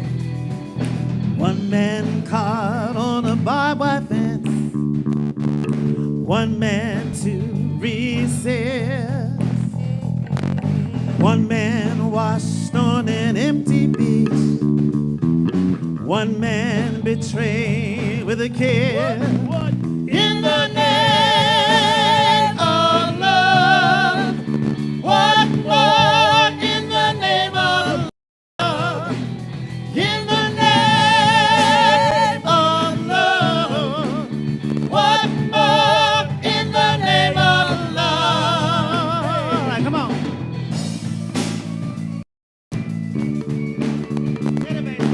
One man caught on a barbed wire fence. One man to resist. One man washed on an empty beach. One man betrayed with a kiss. In the name of love. What more in the name of love? In the name of love. What more in the name of love? All right, come on. Get it, baby.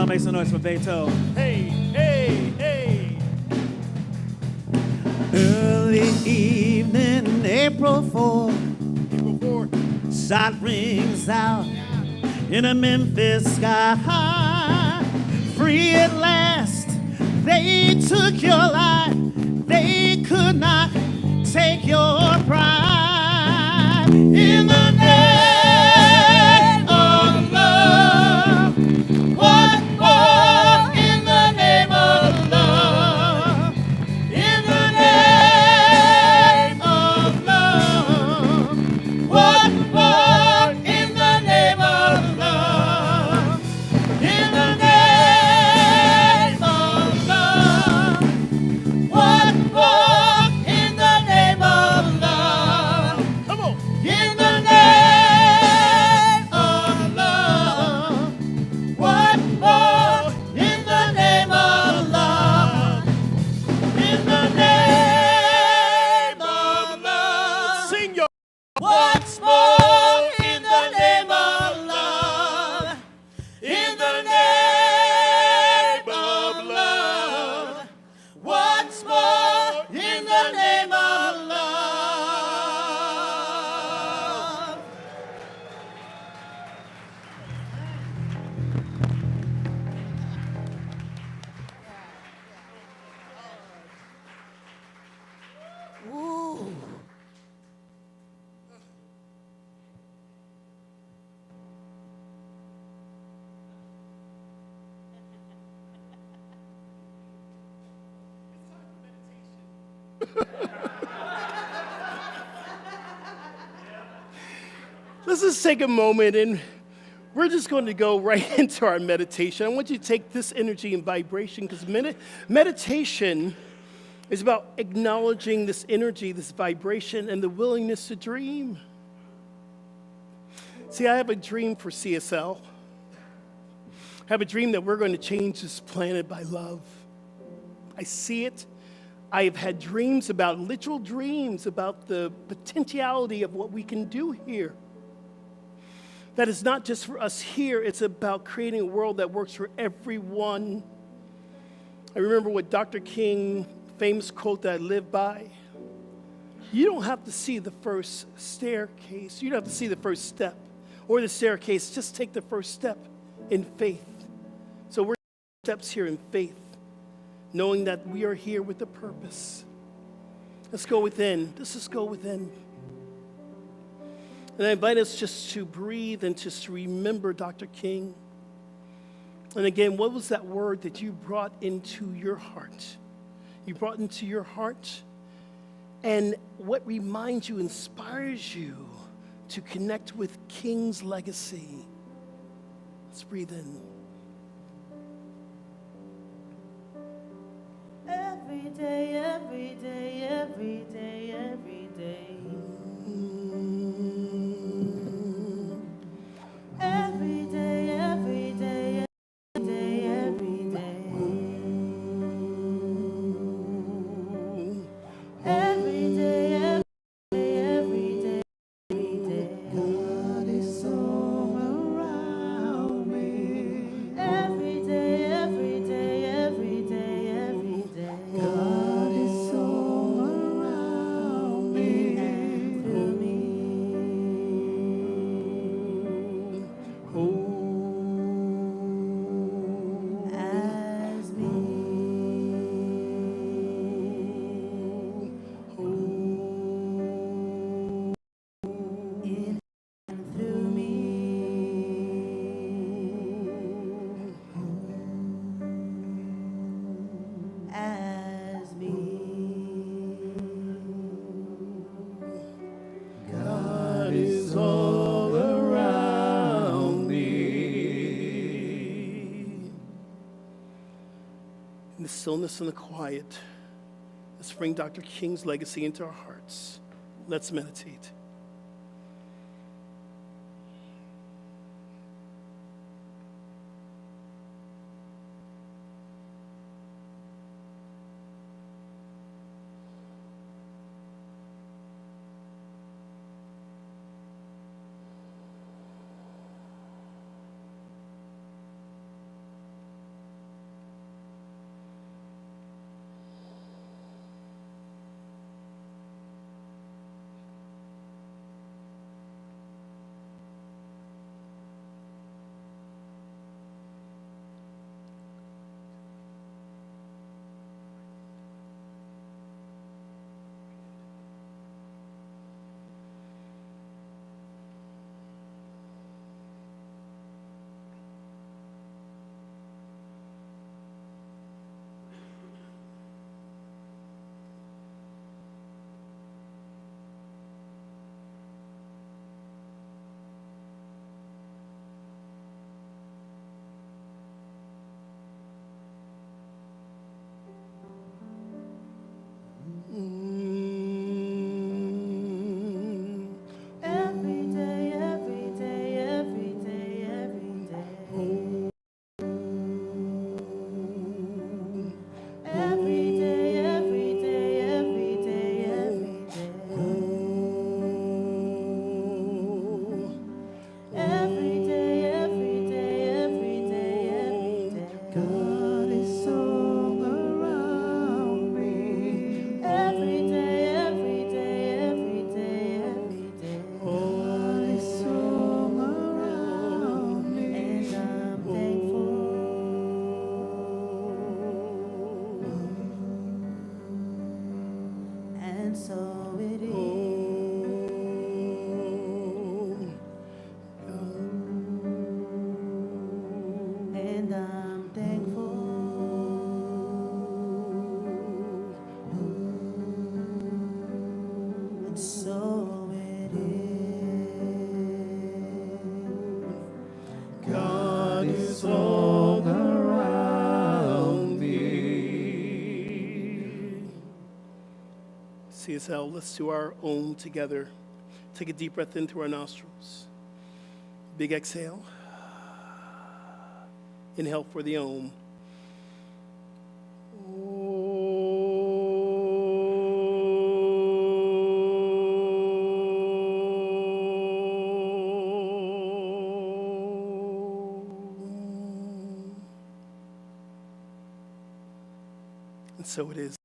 Y'all make some noise for Beethoven. Hey, hey, hey. Early evening, April 4, April 4. shot rings out in a Memphis sky. Free at last, they took your life. They could not take your pride. In the name of love, what more in the name of love? In the name of love, what more in the name of love? In the name of love, what more in the name of love? Come on. In the name of love, what more in the name of love? In the name of love, Sing your. what's more in the name of love? In the name of love, what's more in the name of love? Let's just take a moment and we're just going to go right into our meditation. I want you to take this energy and vibration because meditation is about acknowledging this energy, this vibration, and the willingness to dream. See, I have a dream for CSL. I have a dream that we're going to change this planet by love. I see it. I have had dreams about, literal dreams about the potentiality of what we can do here. That is not just for us here, it's about creating a world that works for everyone. I remember what Dr. King, famous quote that I live by. You don't have to see the first staircase. You don't have to see the first step or the staircase. Just take the first step in faith. So we're steps here in faith, knowing that we are here with a purpose. Let's go within. Let's just go within. And I invite us just to breathe and just to remember Dr. King. And again, what was that word that you brought into your heart? You brought into your heart. And what reminds you, inspires you to connect with King's legacy? Let's breathe in. Every day, every day, every day, every day. Every day, every day, every day, every day. Every day, every day, every day, every day. God is all around me. Every day, every day, every day, every day. God is all around me. And through me. As me. In and through me. As me. God is all around me. In the stillness and the quiet, let's bring Dr. King's legacy into our hearts. Let's meditate. CSL, let's do our own together. Take a deep breath in through our nostrils. Big exhale. Inhale for the Om. And so it is.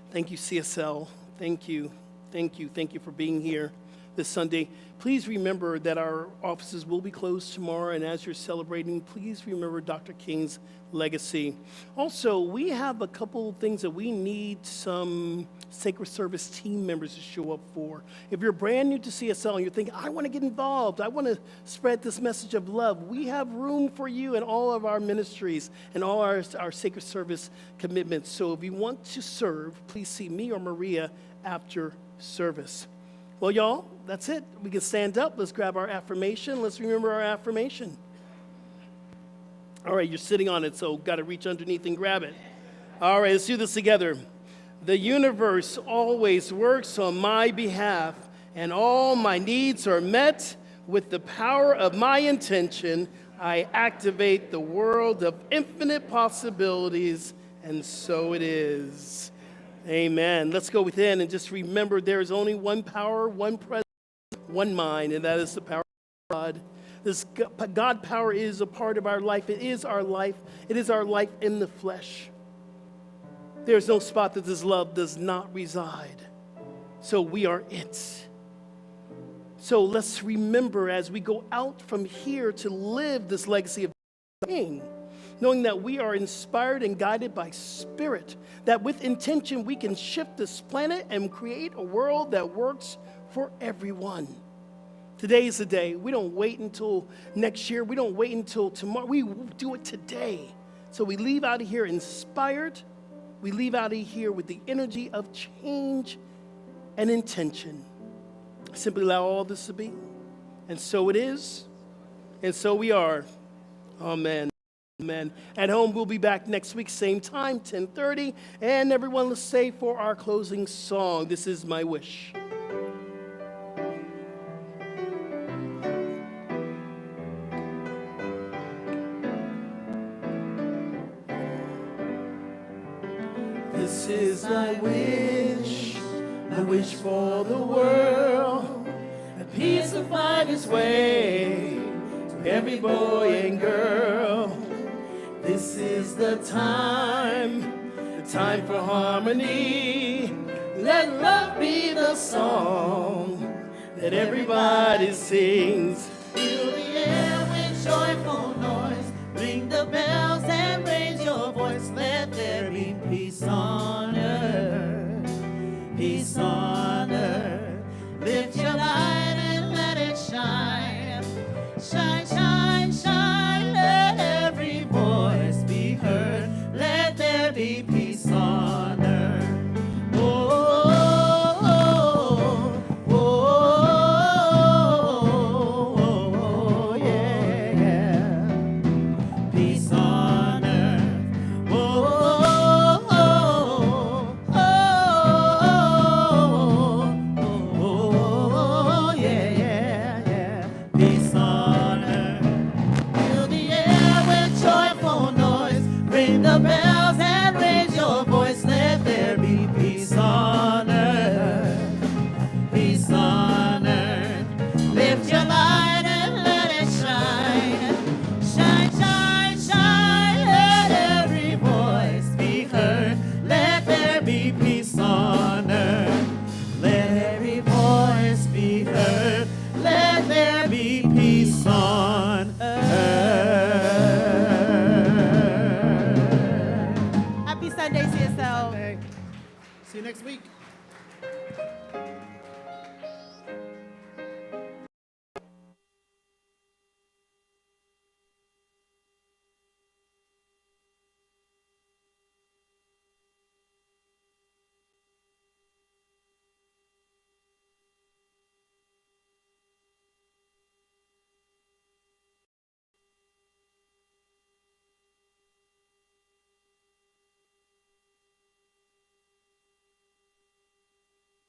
Thank you, CSL. Thank you. Thank you. Thank you for being here this Sunday. Please remember that our offices will be closed tomorrow, and as you're celebrating, please remember Dr. King's legacy. Also, we have a couple things that we need some Sacred Service team members to show up for. If you're brand new to CSL and you're thinking, I want to get involved, I want to spread this message of love, we have room for you in all of our ministries and all our Sacred Service commitments. So if you want to serve, please see me or Maria after service. Well, y'all, that's it. We can stand up. Let's grab our affirmation. Let's remember our affirmation. All right, you're sitting on it, so got to reach underneath and grab it. All right, let's do this together. The universe always works on my behalf, and all my needs are met. With the power of my intention, I activate the world of infinite possibilities, and so it is. Amen. Let's go within and just remember there is only one power, one presence, one mind, and that is the power of God. This God power is a part of our life. It is our life. It is our life in the flesh. There's no spot that this love does not reside. So we are it. So let's remember as we go out from here to live this legacy of King, knowing that we are inspired and guided by Spirit, that with intention we can shift this planet and create a world that works for everyone. Today is the day. We don't wait until next year. We don't wait until tomorrow. We do it today. So we leave out of here inspired. We leave out of here with the energy of change and intention. Simply allow all this to be. And so it is. And so we are. Amen. Amen. At home, we'll be back next week, same time, 10:30. And everyone, let's say for our closing song, This Is My Wish. This is my wish for the world, that peace will find its way to every boy and girl. This is the time for harmony. Let love be the song that everybody sings.